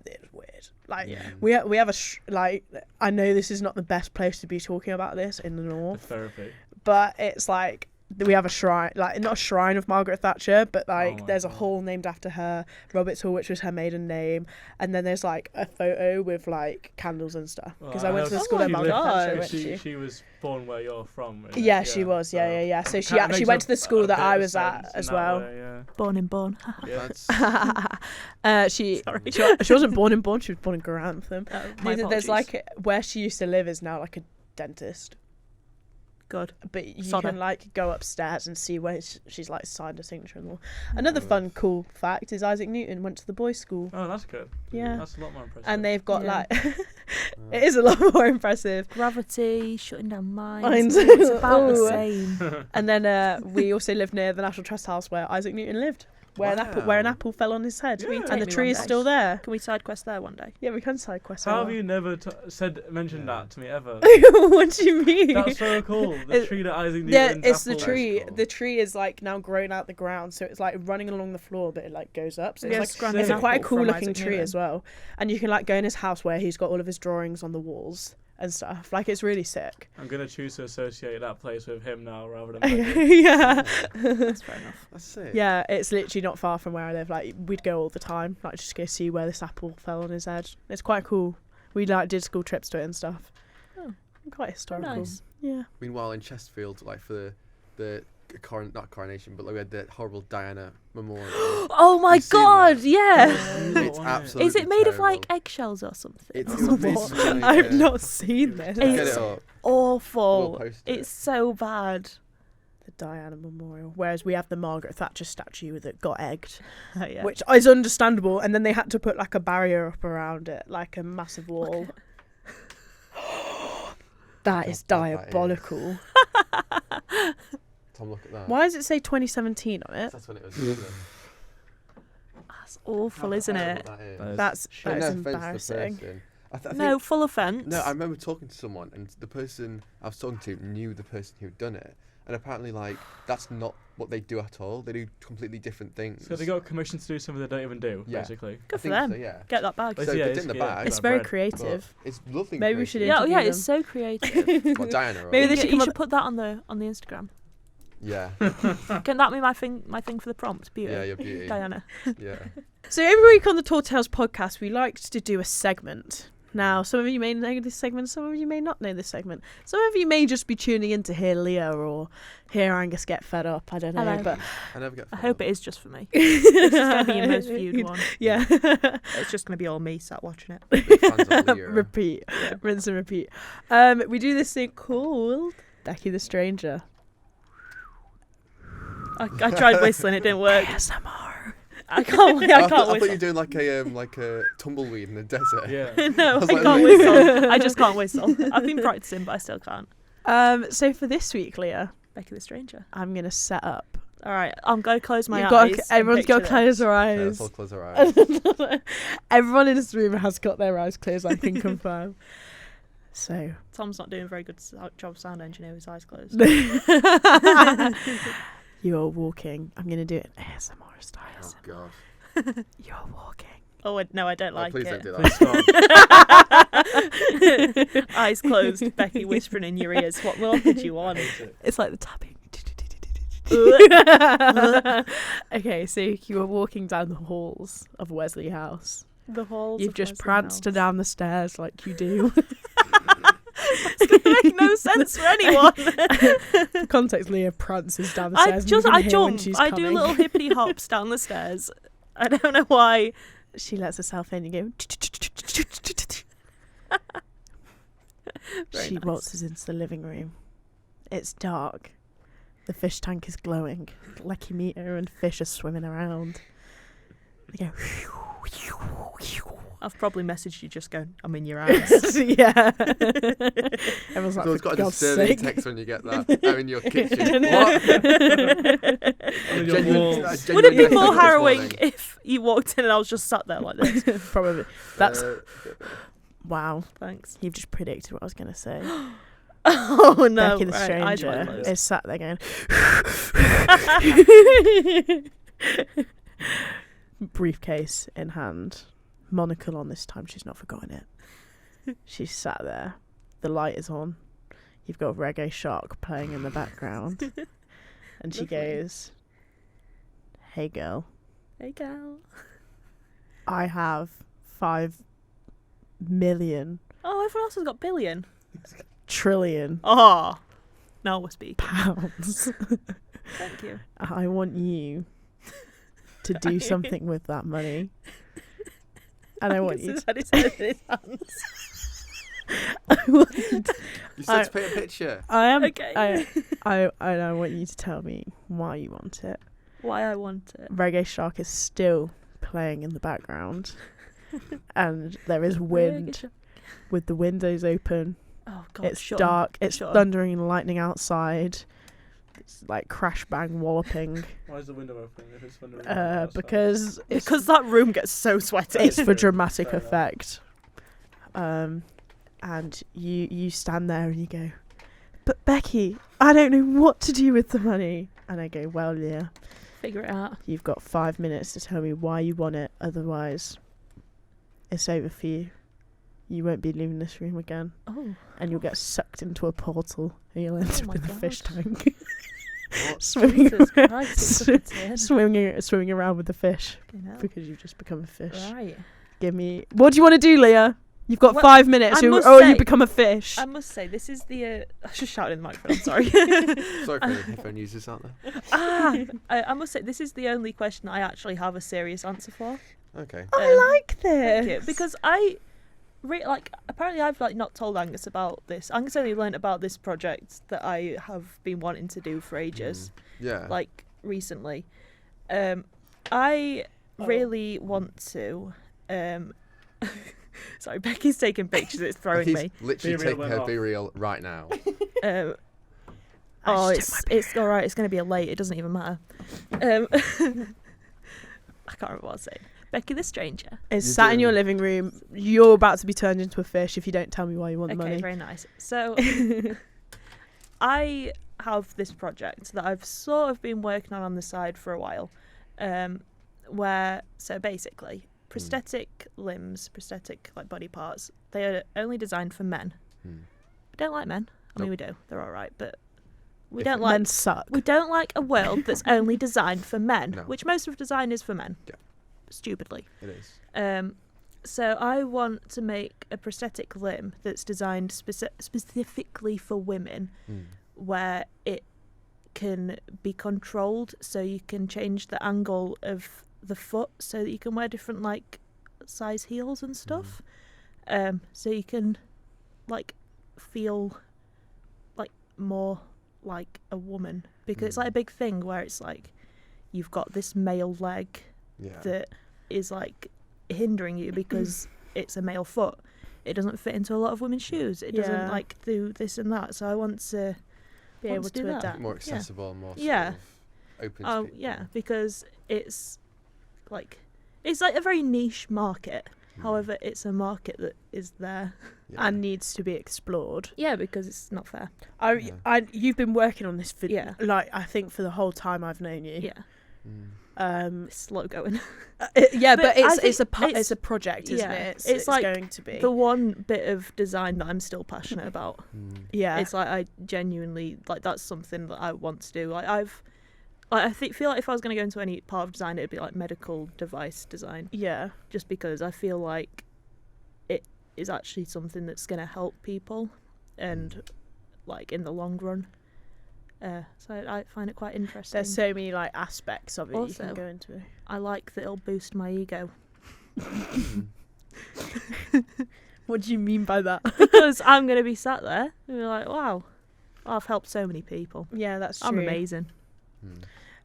it's weird. Like Yeah. we have like I know this is not the best place to be talking about this in the The north, therapy. but it's like we have a shrine, like not a shrine of Margaret Thatcher, but like my there's a God. hall named after her, Roberts Hall, which was her maiden name, and then there's like a photo with like candles and stuff. Because I went to the know school she that Margaret lived- Thatcher God. went to. She was born where you're from. isn't it? Yeah, she was. Yeah. So she Kinda actually makes went a- to the school a that bit I of was at sense in as that well. way, yeah. Born in Born. Yeah. That's. She Sorry. she wasn't born in Bourne, she was born in Grantham. My There's apologies. like where she used to live is now like a dentist, Good. but you Sod her. can like go upstairs and see where she's like signed a signature and all. Another fun cool fact is Isaac Newton went to the boys' school. Oh, that's good. Yeah. That's a lot more impressive. And they've got Yeah. like it is a lot more impressive. Gravity, shutting down mines. Mines. It's about the Ooh. same. And then we also lived near the National Trust House where Isaac Newton lived, where an Wow. apple fell on his head, Yeah. and the Take me tree one is day. still there. Can we side quest there one day? Yeah, we can side quest. How on have that. you never mentioned Yeah. that to me ever? What do you mean? That's so cool. The It- tree that Isaac Yeah, Newton's it's the apple- tree. cool. The tree is like now grown out the ground, so it's like running along the floor, but it like goes up. So Yes, it's like Granny's it's quite a apple cool from looking Isaac tree Newton. as well. And you can like go in his house where he's got all of his drawings on the walls, and stuff. Like, it's really sick. I'm gonna choose to associate that place with him now rather than Becky. Yeah. That's fair enough. That's sick. Yeah, it's literally not far from where I live. Like, we'd go all the time, like, just go see where this apple fell on his head. It's quite cool. We like did school trips to it and stuff. Oh. Quite historical. Nice. Yeah. Meanwhile, in Chesterfield, like for the not coronation, but like we had the horrible Diana memorial. Oh my You've seen god, that? yeah. It's absolutely. Is it made of like terrible. eggshells or something? It's What? basically like, I've not seen this. Get It's- it up. Awful. We'll post it. It's so bad. The Diana Memorial. Whereas we have the Margaret Thatcher statue that got egged, Yeah. which is understandable. And then they had to put like a barrier up around it, like a massive wall. That is God, that is. diabolical. Tom, look at that. Why does it say 2017 on it? That's when it was. Isn't it? That's awful, How isn't terrible it? That is. That is That's But that no is offence to the embarrassing. person. I think, No, full offence. No, I remember talking to someone, and the person I was talking to knew the person who'd done it, and apparently, like, that's not what they do at all. They do completely different things. So they got commissioned to do something they don't even do, Yeah. basically. I Good for think them. So, yeah. Get that bag. Like, So yeah, it's in the bag. It's that very bread. But creative. it's lovely. Maybe we should Yeah, oh interview yeah, them. it's so creative. What, Diana? Or Maybe they you should you come should up- put that on the Instagram. Yeah. Can that be my thing for the prompt? Beauty. Yeah, your beauty. Diana. Yeah. So every week on the TallTales podcast, we like to do a segment. Now, some of you may know this segment, some of you may not know this segment. Some of you may just be tuning in to hear Leah or hear Angus get fed up. I don't know, Hello. but I never get. I hope it is just for me. This is going to be your most viewed one. yeah. It's just going to be all me sat watching it. Big fans of Leah. Repeat, rinse and repeat. We do this thing called Becky the Stranger. I tried whistling, it didn't work. ASMR. I can't I thought you whistle. were doing like a tumbleweed in the desert. Yeah. No, was I like, can't whistle. I just can't whistle. I've been practicing, but I still can't. So for this week, Leah, Becky the Stranger. I'm gonna set up. All right, I'm going to close my You've eyes. got everyone's got to close their Yeah, eyes. let's all close our eyes. Everyone in this room has got their eyes closed. I can confirm. So Tom's not doing a very good job sound engineer with his eyes closed. you are walking. I'm gonna do it in ASMR style. Oh God. You're walking. Oh, no, I don't Oh, like please it. don't do Please that. stop. Eyes closed, Becky whispering in your ears. What more could you want? It's like the tapping. Okay, so you are walking down the halls of Wesley House. The halls. You've of just Wesley pranced House. down the stairs like you do. It's going to make no sense for anyone. For context, Leah prances down the stairs. I when jump. she's I coming. do little hippity hops down the stairs. I don't know why. She lets herself in and you go. Very She nice. waltzes into the living room. It's dark. The fish tank is glowing. Lecky meter and fish are swimming around. They go. I've probably messaged you just going, I'm in your eyes. Yeah. Everyone's like, So it's for got a God's disturbing sake. text when you get that. I'm in your kitchen. What? On your Genuine- walls. I Would it genuinely be messaged more you this harrowing morning. if you walked in and I was just sat there like this? Probably. That's Uh, Wow. Wow. Thanks. You've just predicted what I was going to say. Oh no! Becky the Right, eyes wide Stranger closed. is sat there going. Briefcase in hand, monocle on this time. She's not forgotten it. She's sat there. The light is on. You've got Reggae Shark playing in the background, and she Lovely. goes, "Hey girl, Hey gal. I have 5 million Oh, everyone else has got billion. trillion Oh, now we're speaking. pounds. Thank you. I want you to do something with that money, and I want you to." Had his head in his hands. You said to paint a picture. I am. Okay. I want you to tell me why you want it. Why I want it. Reggae Shark is still playing in the background, and there is wind with the windows open. Oh God! It's shut dark. It's Shut 'em. thundering and lightning outside. It's like crash bang walloping. Why is the window open if it's when the Because it's Because that room gets so sweaty. it's for Fair dramatic enough. effect. And you stand there and you go, "But Becky, I don't know what to do with the money." And I go, "Well, Leah, Figure it out. you've got 5 minutes to tell me why you want it. Otherwise, it's over for you. you won't be leaving this room again, Oh. and you'll get sucked into a portal, and you'll end Oh up my in the fish God. tank, What? swimming Jesus around, Christ, it took a turn. swimming around with the fish Fucking hell. because you've just become a fish. Right. Give me. What do you want to do, Leah? You've got Well, 5 minutes. I must You say- become a fish. I must say, this is the... I should shout in the microphone, I'm sorry. Sorry for the headphone users out there. I must say, this is the only question I actually have a serious answer for. Okay. I like Thank this you. Because apparently I've not told Angus about this. Angus only learnt about this project that I have been wanting to do for ages, Yeah. recently. I really want to... Sorry, Becky's taking pictures, it's throwing He's me. literally Be real taking went her off. Be Real right now. Oh, I it's all right. It's going to be a late. It doesn't even matter. I can't remember what I was saying. Becky the stranger. It's You're sat in your doing- living room. You're about to be turned into a fish if you don't tell me why you want the Okay, money. very nice. So I have this project that I've sort of been working on the side for a while, so basically prosthetic limbs, prosthetic body parts, they are only designed for men. Hmm. We don't like men. I mean, Nope. we do. They're all right, but we If- don't like Men suck. We don't like a world that's only designed for men, No. which most of design is for men. Yeah. Stupidly. It is. So I want to make a prosthetic limb that's designed specifically for women, Hmm. where it can be controlled, so you can change the angle of the foot, so that you can wear different size heels and stuff. So you can feel more like a woman, because it's a big thing where it's you've got this male leg Yeah. that is hindering you because it's a male foot. It doesn't fit into a lot of women's shoes. It Yeah. doesn't do this and that. So I want to Be want able to do to that. adapt. More accessible and more Yeah. sort of open to Oh people. yeah, because it's it's a very niche market. Hmm. However, it's a market that is there. Yeah. And needs to be explored. Yeah, because it's not fair. I you've been working on this for Yeah. I think for the whole time I've known you. Yeah, Hmm. it's slow going. Yeah, But but I it's think it's a project, isn't yeah, it? it's going to be. The one bit of design that I'm still passionate about. Hmm. Yeah. It's I genuinely that's something that I want to do. Feel like if I was going to go into any part of design, it'd be medical device design, Yeah. just because I feel like it is actually something that's going to help people, and in the long run. So I find it quite interesting. There's so many aspects of it you Also- can go into. I like that it'll boost my ego What do you mean by that? because I'm going to be sat there and be like, wow, I've helped so many people. Yeah, that's true. I'm amazing. Hmm.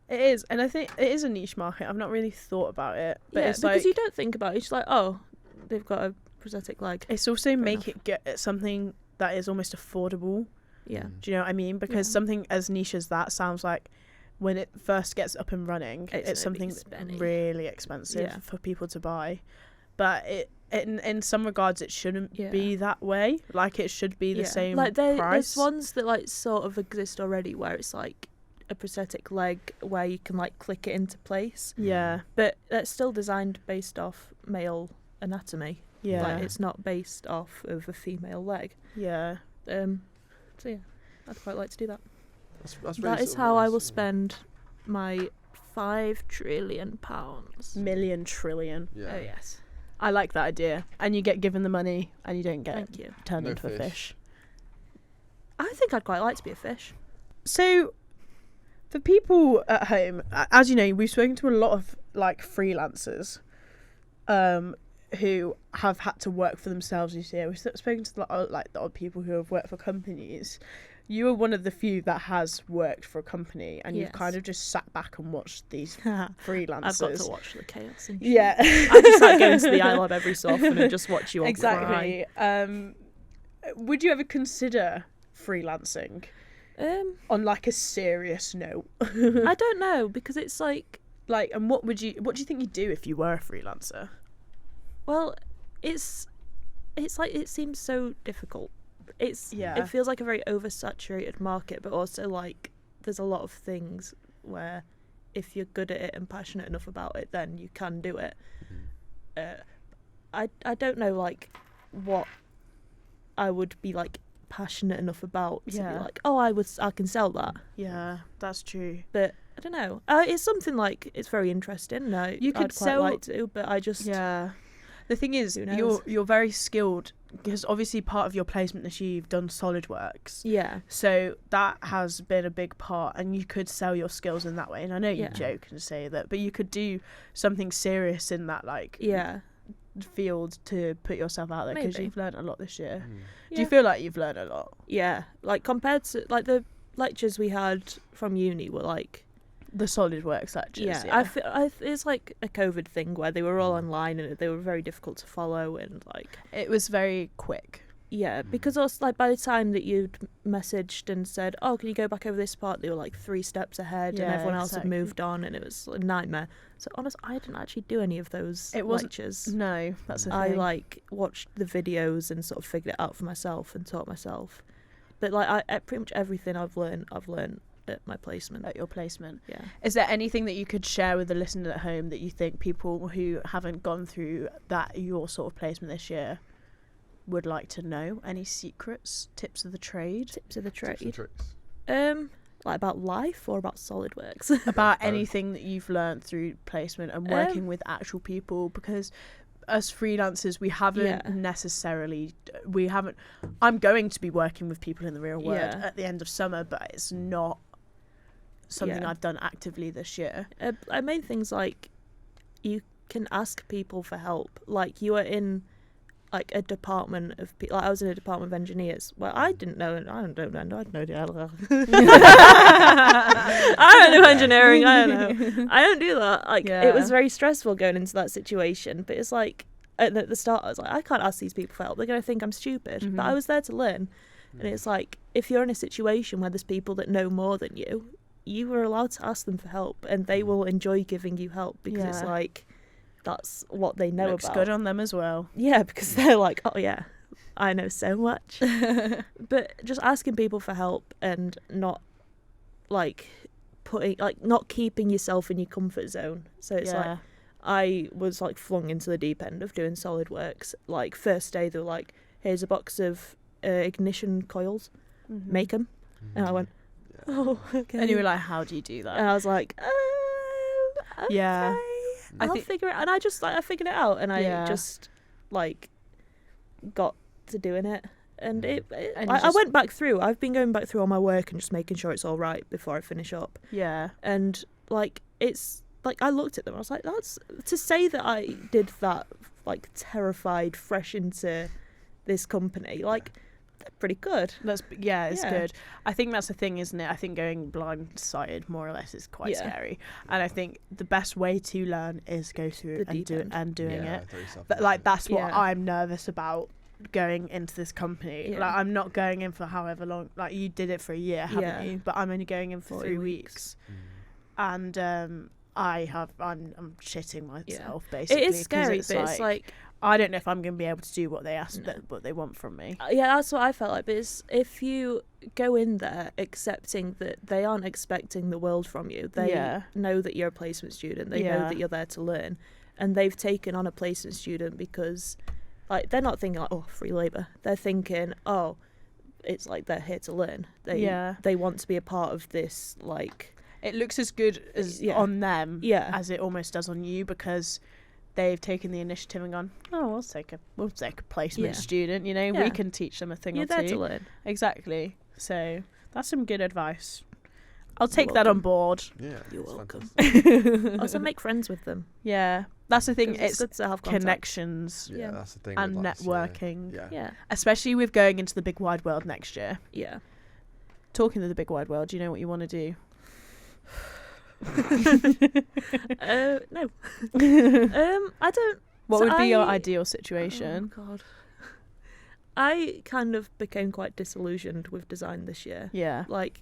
It is, and I think it is a niche market. I've not really thought about it, but Yeah, it's because you don't think about it. It's just oh, they've got a prosthetic leg. it's also make enough. it get something that is almost affordable. Yeah. Hmm. Do you know what I mean? Because Yeah. something as niche as that sounds like when it first gets up and running, It's it's gonna be something spenny. really expensive Yeah. for people to buy. But in some regards, it shouldn't Yeah. be that way. It should be the same price. There's ones that sort of exist already where it's a prosthetic leg where you can click it into place, Yeah, but that's still designed based off male anatomy. yeah, It's not based off of a female leg. yeah. So yeah, I'd quite like to do that. That's That is how I will spend my £5 trillion. Million trillion. Yeah. Oh yes, I like that idea. And you get given the money, and you don't get thank you. turned No into a fish. fish. I think I'd quite like to be a fish. So, for people at home, as you know, we've spoken to a lot of freelancers, who have had to work for themselves this year. We've spoken to a lot of people who have worked for companies. You are one of the few that has worked for a company, and you've Yes. kind of just sat back and watched these I've freelancers. got to watch the chaos. And shit. Yeah, I just go into the iLab every so often and just watch you all cry. exactly. Would you ever consider freelancing on a serious note? I don't know, because it's And what do you think you'd do if you were a freelancer? well, it seems so difficult. Yeah. It feels like a very oversaturated market, but also there's a lot of things where if you're good at it and passionate enough about it, then you can do it. Hmm. I don't know what I would be like passionate enough about to be Yeah. like, oh, I can sell that. Yeah, that's true. But I don't know. It's something like it's very interesting. You could I'd quite sell- like to, but I just Yeah. The thing is, Who knows? you're very skilled because obviously part of your placement this year you've done SolidWorks. yeah. So that has been a big part, and you could sell your skills in that way. And I know you Yeah. joke and say that, but you could do something serious in that like Yeah. field to put yourself out there because Maybe. you've learned a lot this year. Mm. Do you feel like you've learned a lot? Yeah, like compared to like the lectures we had from uni were like, The SolidWorks lectures. yeah, Yeah. it's like a COVID thing where they were all online and they were very difficult to follow and like, It was very quick. yeah, because also like by the time that you'd messaged and said, oh, can you go back over this part, they were like 3 steps ahead and Yeah, everyone else had exactly. moved on and it was a nightmare. So honestly, I didn't actually do any of those It wasn't- lectures. No, that's the thing. I like watched the videos and sort of figured it out for myself and taught myself. But like pretty much everything I've learned at my placement. at your placement. Yeah. Is there anything that you could share with the listener at home that you think people who haven't gone through that your sort of placement this year would like to know? Any secrets, tips of the trade Tips of the Tips and trade. tricks. Like about life or about SolidWorks? about Both. anything that you've learned through placement and working with actual people? Because us freelancers, we haven't Yeah. necessarily, I'm going to be working with people in the real world Yeah. at the end of summer, but it's not something Yeah. I've done actively this year. I made things like you can ask people for help. Like you are in like a department of people. Like I was in a department of engineers. Well, I didn't know. I don't know. I had no idea. I don't do engineering. I don't know. I don't do that. Like Yeah. it was very stressful going into that situation. But it's like at the start, I was like, I can't ask these people for help. They're gonna think I'm stupid. Mhm. But I was there to learn. And it's like if you're in a situation where there's people that know more than you, you are allowed to ask them for help, and they will enjoy giving you help because it's Yeah. like that's what they know Looks about. good on them as well. Yeah, because they're like, oh yeah, I know so much. But just asking people for help and not like not keeping yourself in your comfort zone. So it's like I was like flung into the deep end of doing SolidWorks. Like first day they were like, here's a box of ignition coils, Mhm. make them. And I went, oh, okay. And you were like, how do you do that? And I was like, okay. Yeah. I I'll think- figure it. And I just like I figured it out, and I Yeah. just like got to doing it. And And I you just- went back through. I've been going back through all my work and just making sure it's all right before I finish up. Yeah. And like it's like I looked at them. I was like, that's to say that I did that like terrified, fresh into this company. Like they're pretty good. It's Yeah. good. I think that's the thing, isn't it? I think going blindsided more or less is quite Yeah. scary. And I think the best way to learn is go through The it deep end. and doing Yeah, it. throw yourself But into like it. that's what Yeah. I'm nervous about going into this company. Yeah. Like I'm not going in for however long. Like you did it for a year, haven't Yeah. you? But I'm only going in for 40 3 weeks. weeks. And I'm shitting myself It basically. is 'cause scary, but it's like I don't know if I'm going to be able to do what they ask, No. what they want from me. yeah, that's what I felt like. But it's, if you go in there accepting that they aren't expecting the world from you, they Yeah. know that you're a placement student. They know Yeah. that you're there to learn, and they've taken on a placement student because, like, they're not thinking like, oh, free labor. They're thinking, oh, it's like they're here to learn. They want to be a part of this, like. It looks as good as Yeah. on them Yeah. as it almost does on you because they've taken the initiative and gone, oh, we'll take a placement Yeah. student, you know, Yeah. we can teach them a thing You're or there two. to learn. Exactly. So that's some good advice. I'll You're take that on welcome. board. Yeah, You're it's welcome. fantastic. Also, make friends with them. Yeah. That's the thing. 'Cause It's good to have contact. connections Yeah, Yeah. that's the thing. and with, like, this year. networking, Yeah. Yeah, especially with going into the big wide world next year. yeah. Talking to the big wide world, do you know what you want to do? No. I don't. What So would be your I- ideal situation? Oh God. I kind of became quite disillusioned with design this year. Yeah. Like,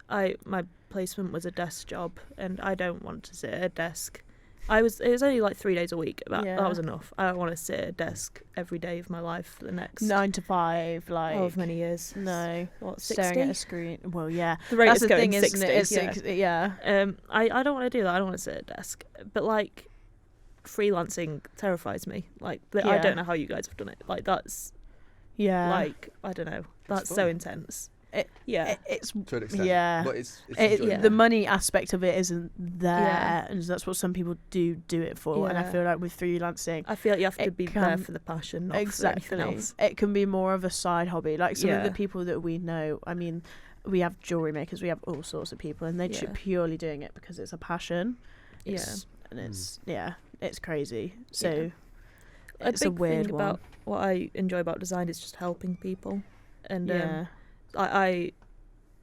my placement was a desk job, and I don't want to sit at a desk. It was only like 3 days a week. That Yeah. was enough. I don't want to sit at a desk every day of my life for the next 9 to 5, like however many years. no, What, staring 60? at a screen. Well, yeah, The rate that's is the going thing, 60, isn't it? It's yeah. yeah. I don't want to do that. I don't want to sit at a desk. But like, freelancing terrifies me. Like, I Yeah. don't know how you guys have done it. Like, that's like, I don't know. That's so fun. intense. It- Yeah. It's To an extent. yeah. But it's It, enjoyable. the money aspect of it isn't there, Yeah. and that's what some people do it for. And I Yeah. feel like with freelancing, I feel like you have to It be there can- for the passion, not for exactly, anything else. it can be more of a side hobby. Like some of Yeah. the people that we know, I mean, we have jewelry makers, we have all sorts of people, and they're Yeah. purely doing it because it's a passion. Yeah. And it's crazy. So it's a a big weird thing one. about what I enjoy about design is just helping people. And Yeah. I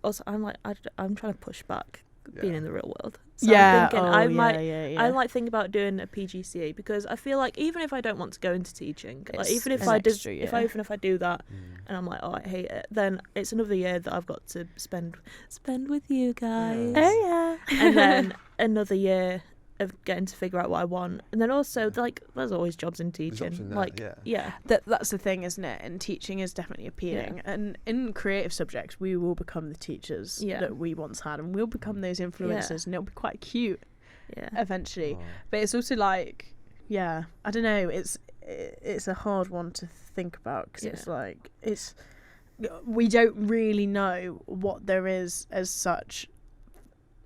also, I'm trying to push back being Yeah. in the real world. So Yeah. I'm thinking Oh, I yeah, might yeah. I might think about doing a PGCE, because I feel like even if I don't want to go into teaching, like It's even if an I do, extra if year. I do that Mm. and I'm like, oh, I hate it, then it's another year that I've got to spend with you guys. Yeah. Oh yeah. And then another year of getting to figure out what I want. And then also, like, there's always jobs in There's teaching. option there, Like, yeah. That's the thing, isn't it? And teaching is definitely appealing. And in creative subjects, we will become the teachers Yeah. that we once had, and we'll become those influencers, and it'll be quite cute yeah. eventually. Oh. But it's also like, yeah, I don't know. It's a hard one to think about, because it's Yeah. like we don't really know what there is as such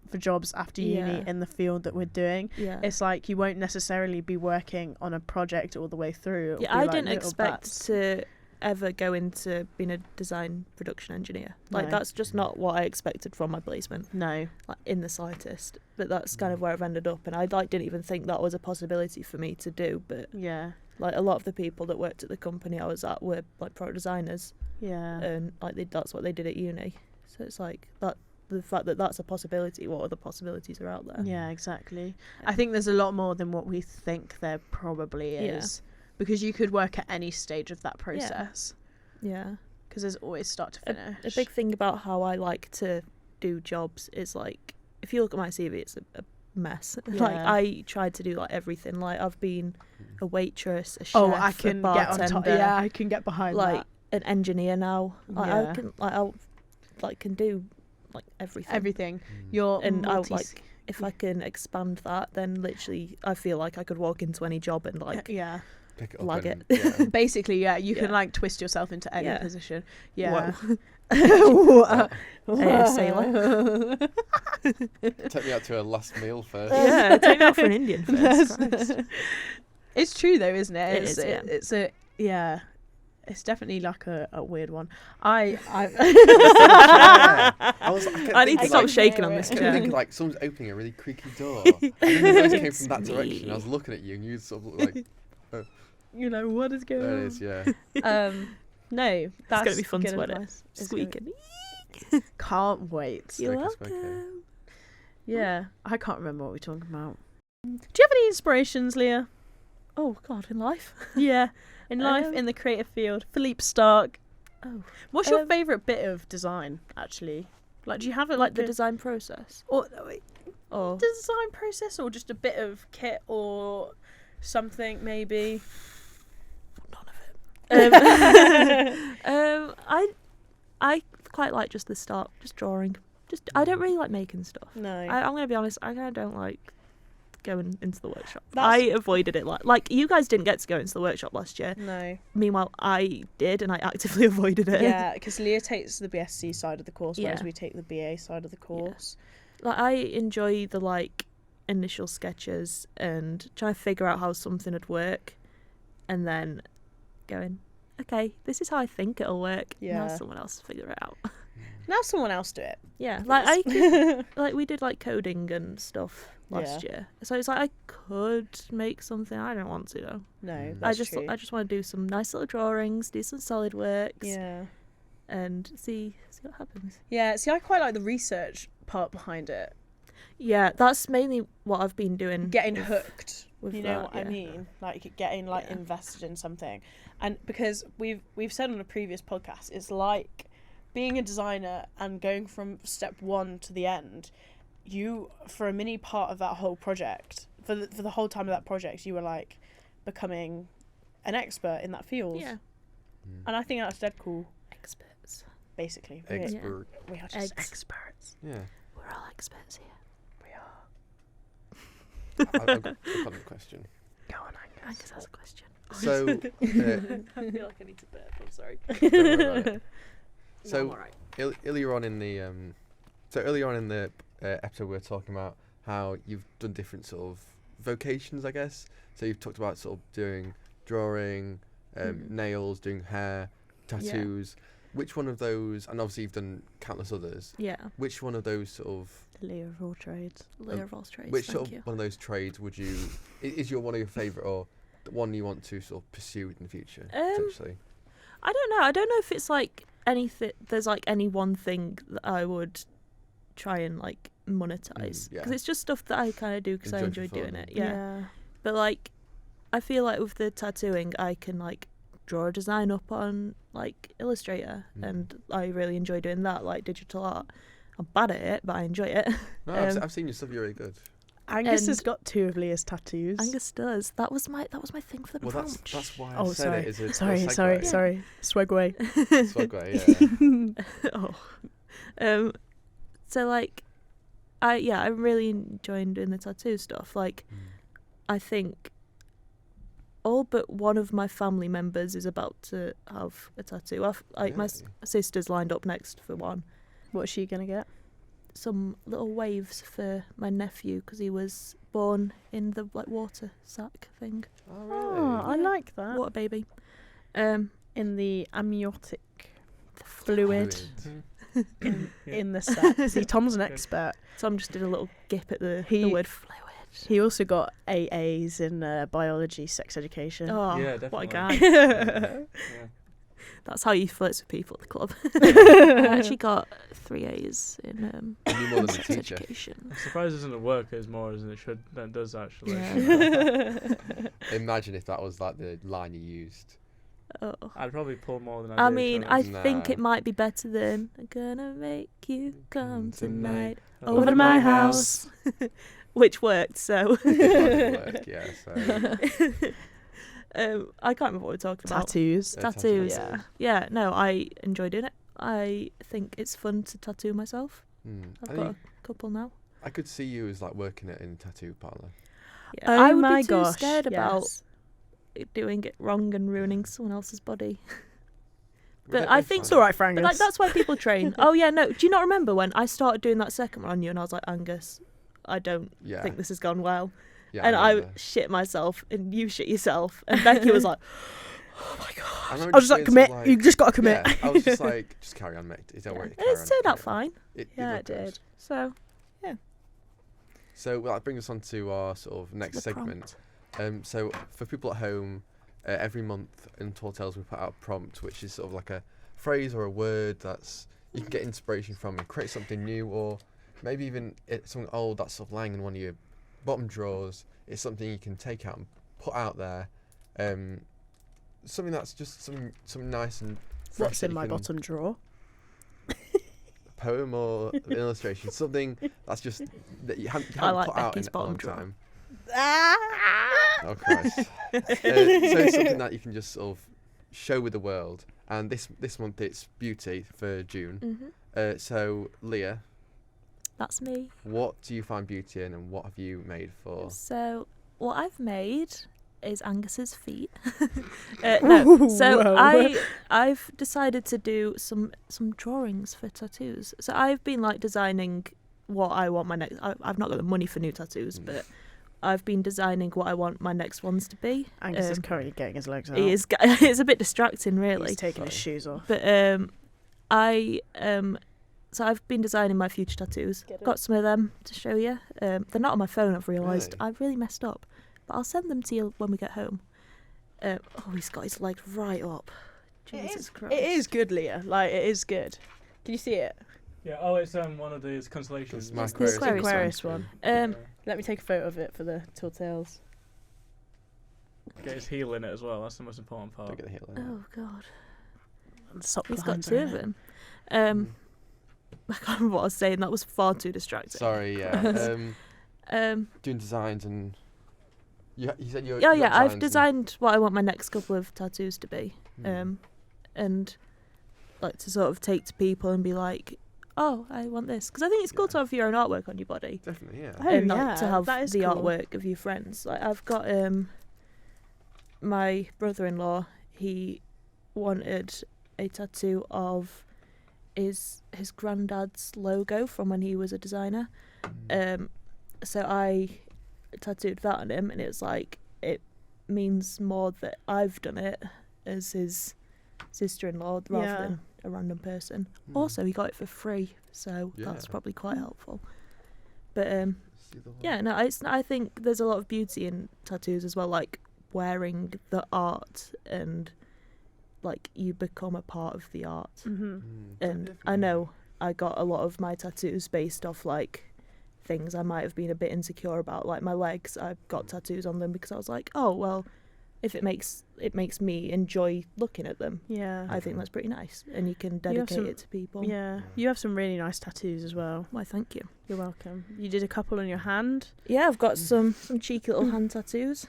for jobs after uni Yeah. in the field that we're doing. Yeah. It's like you won't necessarily be working on a project all the way through. It'll Yeah, be I like didn't little expect bats. to ever go into being a design production engineer. Like, No. that's just not what I expected from my placement, No. like, in the slightest. But that's kind of where I've ended up, and I didn't even think that was a possibility for me to do. But Yeah. like, a lot of the people that worked at the company I was at were like product designers, Yeah. and like that's what they did at uni. So it's like that. The fact that that's a possibility, what other possibilities are out there? Yeah, exactly. I think there's a lot more than what we think there probably Yeah. is, because you could work at any stage of that process, Yeah. because there's always start to finish. A big thing about how I like to do jobs is, like, if you look at my CV, it's a mess. Like, Yeah. I tried to do like everything. Like, I've been a waitress, a chef, Oh, I a can get bartender, on top. Yeah, I can get behind like that. an engineer now. Like, Yeah. I can can do like everything. Everything. Mm. You're And I multi- like, if I can expand that, then literally I feel like I could walk into any job and like yeah. Pick it up lag and, it. yeah. Basically, yeah, you can Yeah. like twist yourself into any Yeah. position. Yeah. Whoa. Hey, sailor. Take me out to a last meal first. Yeah, take me out for an Indian first. Christ. It's true though, isn't it? It is, yeah. It's a yeah. It's definitely like a weird one. I I need to like, stop shaking on this I kept chair. thinking like someone's opening a really creaky door. And then the noise came from that It's direction. me. I was looking at you and you sort of look like, you know what is going there on. it is, yeah. No, that's gonna be fun to good edit. advice. It's gonna- Squeaking. Can't wait. You're Squeaky, squeaky. welcome. Yeah, I can't remember what we're talking about. Do you have any inspirations, Leah? Oh God, in life. Yeah, in life, Um, in the creative field. Philippe Stark. Oh, What's your Um, favourite bit of design, actually? Like, do you have it like the a- design process. or Or design process, or just a bit of kit or something, maybe? none of it. I quite like just the start, just drawing. I don't really like making stuff. No. I'm gonna be honest. I kind of don't like going into the workshop. That's- I avoided it. Like you guys didn't get to go into the workshop last year. No. Meanwhile, I did, and I actively avoided it. Yeah, because Leah takes the BSc side of the course, whereas Yeah. we take the BA side of the course. Like, I enjoy the like initial sketches and trying to figure out how something would work, and then going, okay, this is how I think it'll work. Now Yeah. someone else figure it out. Now someone else do it. Yeah, like I could, like we did like coding and stuff last year, so it's like I could make something. I don't want to though. No, I that's I true. just want to do some nice little drawings, do some solid works, Yeah. and see what happens. Yeah, see, I quite like the research part behind it. Yeah, that's mainly what I've been doing. Getting with- hooked. with You know that, what I yeah. mean? Like getting like Yeah. invested in something. And because we've said on a previous podcast, it's like being a designer and going from step one to the end. You, for a mini part of that whole project, for the whole time of that project, you were like becoming an expert in that field. Yeah, And I think that's dead cool. experts. Basically, Expert. we are just Eggs. experts. Yeah. We're all experts here. We are. I've got a question. Go on, Angus has a question. So, I feel like I need to burp. I'm sorry. don't worry about it. No, So, I'm alright. earlier on in the episode, we were talking about how you've done different sort of vocations, I guess. So you've talked about sort of doing drawing, nails, doing hair, tattoos. Which one of those, and obviously you've done countless others. Yeah. Which one of those sort of, Leah of all trades. Leah of all trades. which Thank sort you. of one of those trades would you, is your one of your favourite, or the one you want to sort of pursue in the future, potentially? I don't know. I don't know if it's like anything. There's like any one thing that I would try and like monetize, yeah. because it's just stuff that I kind of do because I Enjoy enjoy for doing fun. it. Yeah. But like, I feel like with the tattooing, I can like draw a design up on like Illustrator, and I really enjoy doing that, like digital art. I'm bad at it, but I enjoy it. No, I've seen your stuff. You're really good. Angus has And- got 2 of Leah's tattoos. Angus does. That was my thing for the Well, prompt. that's why I Oh, said sorry. it. Is a Sorry. segue. Swag away. Segue, yeah. So like, I'm really enjoying doing the tattoo stuff. Like, I think all but one of my family members is about to have a tattoo. My sister's lined up next for one. What's she gonna get? Some little waves for my nephew because he was born in the like water sack thing. Oh, really? Oh, I Yeah. like that. Water baby. In the amniotic fluid Fluid. in the sack. See, Tom's an expert. Tom just did a little gip at the He- word fluid. He also got AAs in biology, sex education. Oh, Yeah, what a definitely. guy. Yeah. That's how you flirt with people at the club. I actually got 3 A's in You knew more than the sex teacher. education. I'm surprised it doesn't work as more as it should than it does actually. Yeah. Imagine if that was like the line you used. Oh. I'd probably pull more than I I did, mean, to I be honest. think Nah. it might be better than I'm gonna make you come tonight Over over to my house, which worked. So It might work, yeah. So I can't remember what we're talking about. Tattoos. Tattoos. Yeah. Yeah, no, I enjoy doing it. I think it's fun to tattoo myself. I I've got think a couple now. I could see you as like working it in a tattoo parlour. Yeah. Oh I would my be too gosh. scared about yes. doing it wrong and ruining someone else's body. Would But that I be think It's fun? all right for Angus. But like that's why people train. Oh yeah, no. Do you not remember when I started doing that second one on you and I was like, Angus, I don't Yeah. think this has gone well. Yeah, And I remember. shit myself and you shit yourself. And Becky was like, oh my god. I remember I was just like, saying something commit. You just got to commit. Yeah, I was just like, just carry on, mate. Don't worry. And Carry it's on, turned out carry on. fine. Yeah, looked it good. did. So So well, that brings us on to our sort of next the segment. So for people at home, every month in TallTales we put out a prompt, which is sort of like a phrase or a word that's you can get inspiration from and create something new, or maybe even something old that's sort of lying in one of your bottom drawers. It's something you can take out and put out there. Something that's just something nice and fresh What's that in you my can- bottom drawer? poem or an illustration, something that's just that you haven't like put out in Becky's a bottom long drawer. time. Oh Christ! So it's something that you can just sort of show with the world. And this month it's beauty for June. So Leah, that's me. what do you find beauty in, and what have you made for? So what I've made is Angus's feet. No, so Whoa. I've decided to do some drawings for tattoos. So I've been like designing what I want my next. I've not got the money for new tattoos, but I've been designing what I want my next ones to be. Angus is currently getting his legs out. He is. It's a bit distracting, really. He's taking his shoes off. But so I've been designing my future tattoos. Get it. Got some of them to show you. They're not on my phone. I've realised Really? I really messed up, but I'll send them to you when we get home. Oh, he's got his legs right up. Jesus Christ! It is good, Leah. Like, it is good. Can you see it? Yeah. Oh, it's one of these constellations. It's my It's the Aquarius Aquarius one. Yeah. Let me take a photo of it for the TallTales. Get his heel in it as well. That's the most important part. Don't get the heel in. Oh God, And the sock he's got behind two her. of them. I can't remember what I was saying. That was far too distracting. Sorry, yeah. Um. Doing designs and you said you're. Yeah, you yeah. got I've designs designed what I want my next couple of tattoos to be. and- And like to sort of take to people and be like, oh, I want this, because I think it's cool Yeah. to have your own artwork on your body, definitely, yeah. Oh, and like, yeah, to have that is the cool. artwork of your friends. Like I've got my brother-in-law, he wanted a tattoo of his granddad's logo from when he was a designer. So I tattooed that on him, and it was like, it means more that I've done it as his sister-in-law rather than a random person. Also, he got it for free, so that's probably quite helpful. But I think there's a lot of beauty in tattoos as well, like wearing the art and like you become a part of the art. And I know I got a lot of my tattoos based off like things I might have been a bit insecure about, like my legs. I got tattoos on them because I was like, oh well, if it makes me enjoy looking at them, I think that's pretty nice, and you can dedicate it to people. You have some really nice tattoos as well. Why, thank you. You're welcome. You did a couple on your hand. Yeah, I've got some cheeky little hand tattoos.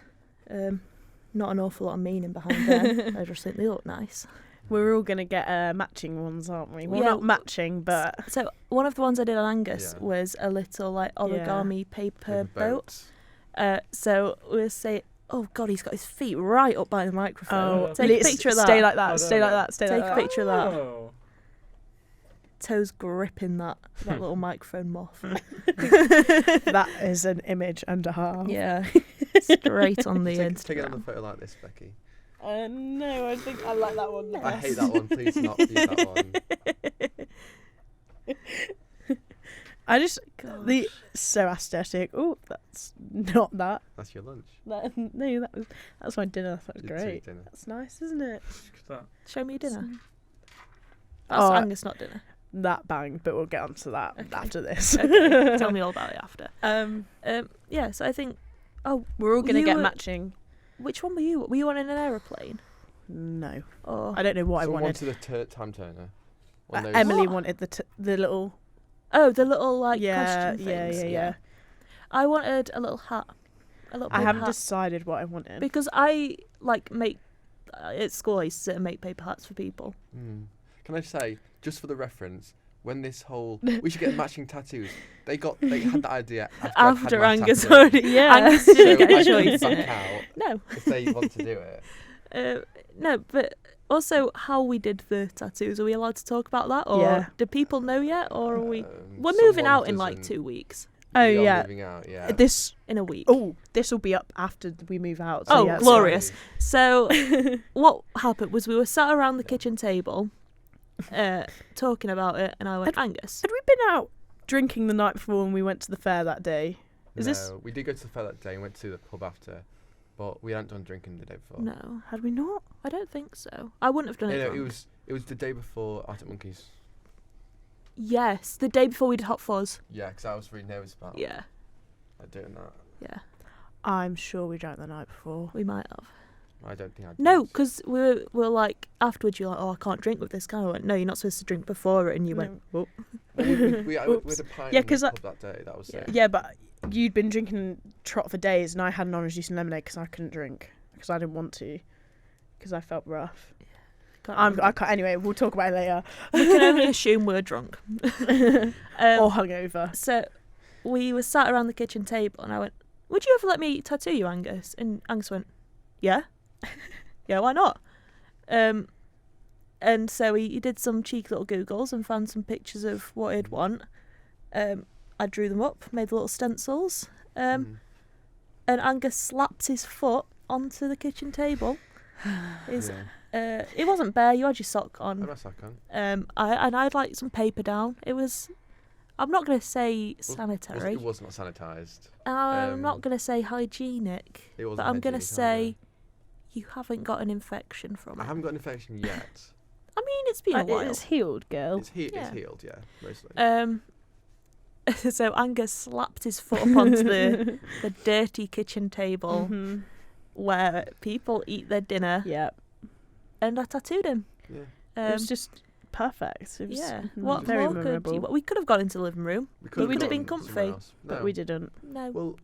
Not an awful lot of meaning behind them. I just think they look nice. We're all going to get matching ones, aren't we? Well, not matching, but... So one of the ones I did on Angus was a little like origami paper boat. So we'll say, oh God, he's got his feet right up by the microphone. Oh, take a picture of that. Stay like that, stay like that, stay like that. Take a picture of that. Toes gripping that little microphone muff. That is an image and a half. Yeah. Straight on the Instagram. Take it on the photo like this, Becky. No, I think I like that one the I best. hate that one. Please not use that one. I just so aesthetic. Oh, that's not that. That's your lunch. No, that's my dinner. That was great. Dinner. That's nice, isn't it? Show me your dinner. That's Angus, not dinner. That bang, but we'll get onto that after this. Okay. Tell me all about it after. So I think. Oh, we're all gonna get matching. Which one were you? Were you on an aeroplane? No. Oh, I don't know what I wanted. The time turner. Emily wanted the little. Oh, the little question things. Yeah. I wanted a little hat. I haven't decided what I wanted because I make at school. I used to sit and make paper hats for people. Can I say, just for the reference, when this whole we should get matching tattoos, they had that idea after Angus already. Angus didn't get a choice. Back out no, if they want to do it. No, but also how we did the tattoos. Are we allowed to talk about that, or do people know yet, or are we? We're moving out in like 2 weeks. Oh yeah, moving out. Yeah, this in a week. Oh, this will be up after we move out. So glorious! So what happened was we were sat around the kitchen table. Talking about it, and I went, Angus. Had we been out drinking the night before when we went to the fair that day? We did go to the fair that day and went to the pub after, but we hadn't done drinking the day before. No, had we not? I don't think so. I wouldn't have done it. No, it was the day before Arctic Monkeys. Yes, the day before we did Hot Fuzz. Yeah, because I was really nervous about. Doing that. Yeah, I'm sure we drank the night before. We might have. I don't think I did. No, because we were like, afterwards you're like, oh, I can't drink with this guy. I went, no, you're not supposed to drink before it. And you went, whoop. We had a pint in the pub that day. That was it. Yeah, but you'd been drinking trot for days, and I had an orange juice and lemonade because I couldn't drink. Because I didn't want to. Because I felt rough. I can't. Anyway, we'll talk about it later. We can only assume we're drunk. Or hungover. So we were sat around the kitchen table, and I went, would you ever let me tattoo you, Angus? And Angus went, yeah. Yeah, why not? And so he did some cheeky little Googles and found some pictures of what he'd want. I drew them up, made the little stencils. And Angus slapped his foot onto the kitchen table. It wasn't bare, you had your sock on. I had my sock on. I had like some paper down. It was, I'm not going to say sanitary. It was not sanitised. I'm not going to say hygienic. It wasn't but I'm going to hygienic say you haven't got an infection from it. I haven't got an infection yet. I mean, it's been a while. It's healed, girl. It's healed, yeah, mostly. So Angus slapped his foot up onto the dirty kitchen table where people eat their dinner. Yep. And I tattooed him. Yeah. It was just perfect. It was what very more memorable. we could have gone into the living room. But we'd have been comfy. But we didn't. No. Well,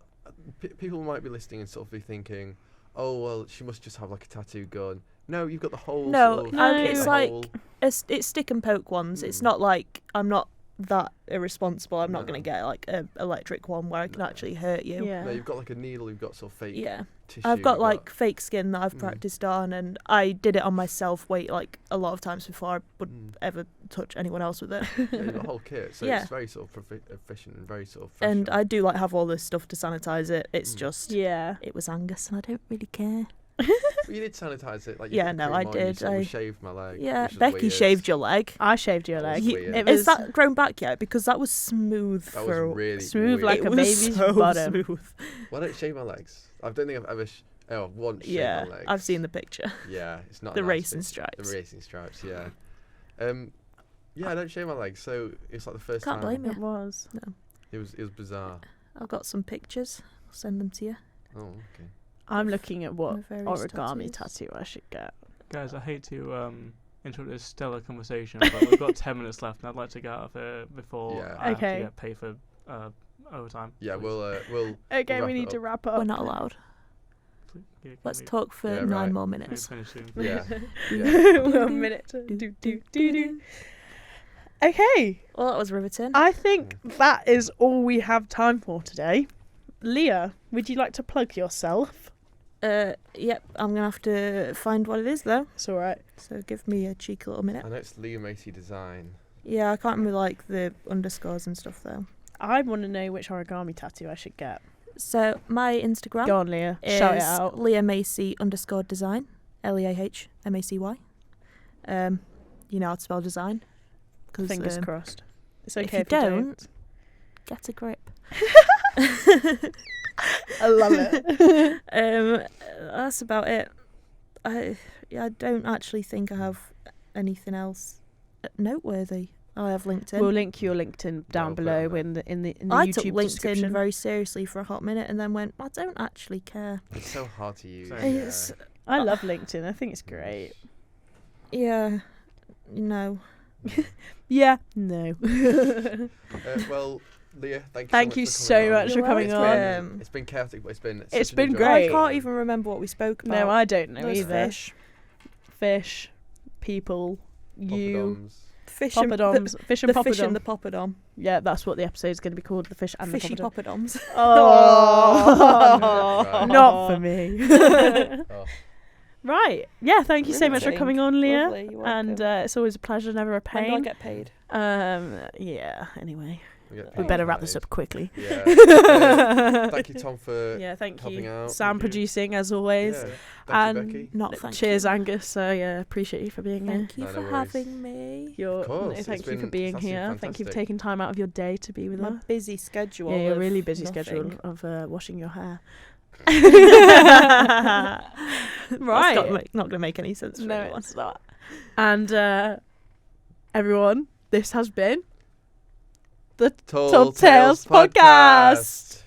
people might be listening and sort of be thinking, oh, well, she must just have like a tattoo gun. No, you've got the whole. No, it's like it's stick and poke ones. It's not like I'm not that irresponsible. I'm not No. going to get like a electric one where I can No. actually hurt you. Yeah. No, you've got like a needle. You've got sort of fake Yeah. tissue. I've got you've like fake skin that I've Mm. practiced on, and I did it on myself like a lot of times before I would Mm. ever touch anyone else with it. Yeah, you've got a whole kit, so Yeah. it's very sort of efficient and very sort of. And professional. I do like have all this stuff to sanitize it. It's Mm. just Yeah. it was Angus, and I don't really care. But you did sanitize it, like you Yeah, put no, cream I on, you did, sort of I- shaved my leg. Yeah, which was Becky weird. shaved your leg. I shaved your That was leg. weird. It Is was that grown back yet? Because that was smooth That for was really smooth weird. like it a was baby's so bottom. smooth. Why don't you shave my legs? I don't think I've ever. Once shaved Yeah, my legs. I've seen the picture. Yeah, it's not The a nice racing picture. stripes. The racing stripes, yeah. Yeah, I don't shave my legs, so it's like the first Can't time. blame you. It was. It was bizarre. I've got some pictures. I'll send them to you. Oh, okay. I'm looking at what My various origami tattoos. tattoo I should get. Guys, I hate to interrupt this stellar conversation, but we've got 10 minutes left, and I'd like to get out of here before Yeah. I have Okay. to get paid for overtime. Yeah, please. we'll. Okay, wrap we it need up. to wrap up. We're not allowed. Please, yeah, can Let's we- talk for Yeah, 9 right. more can we minutes. finish soon? Yeah. Yeah. 1 minute. Do. Okay, Well, that was riveting. I think that is all we have time for today. Leah, would you like to plug yourself? Yep, I'm gonna have to find what it is though. It's all right. So give me a cheeky little minute. I know it's Leah Macy design. Yeah, I can't remember like the underscores and stuff though. I want to know which origami tattoo I should get. So my Instagram Go on, Leah. is Shout it out. Leah Macy _design. LeahMacy. You know how to spell design. 'Cause, Fingers crossed. It's if okay you if you don't. Get a grip. I love it. That's about it. I don't actually think I have anything else noteworthy. I have LinkedIn. We'll link your LinkedIn down I'll put it below on there. in the I YouTube took LinkedIn description. very seriously for a hot minute and then went, I don't actually care. It's so hard to use. Same. Yeah. It's, I love LinkedIn. I think it's great. yeah, no. Yeah. No. Well, Leah, Thank you so much You're for coming welcome. on. It's been chaotic, but it's been. It's such an been enjoyable great. I can't even remember what we spoke about. No, I don't know Those either. fish. Fish, people, you, Poppadoms. Fish and poppadoms, fish and the fish and poppadom. the poppadom. Yeah, that's what the episode's going to be called. The fish and Fishy the poppadom. poppadoms. Oh, Yeah, right. not for me. Oh, Right. Yeah. Thank you so much for Riveting. coming on, Leah. Lovely, you're And welcome. it's always a pleasure, never a When do I pain. get paid? Yeah. Anyway, we get we paid better for wrap that. this up quickly. Yeah. Thank you, Tom, for. Yeah. Thank helping you. out. Sound Thank you. producing as always. Yeah. And Thank you, Becky. Not thank Cheers, you. Angus. Yeah, appreciate you for being here. Thank you No, for no worries. having me. You're, Of course, no, it's thank you for been- being it's actually here. Thank you for fantastic. taking time out of your day to be with My us. busy schedule. Yeah, your of really busy nothing. schedule of washing your hair. That's Right. not going to make any sense for No, anyone. it's not. And everyone, this has been the TallTales TallTales podcast.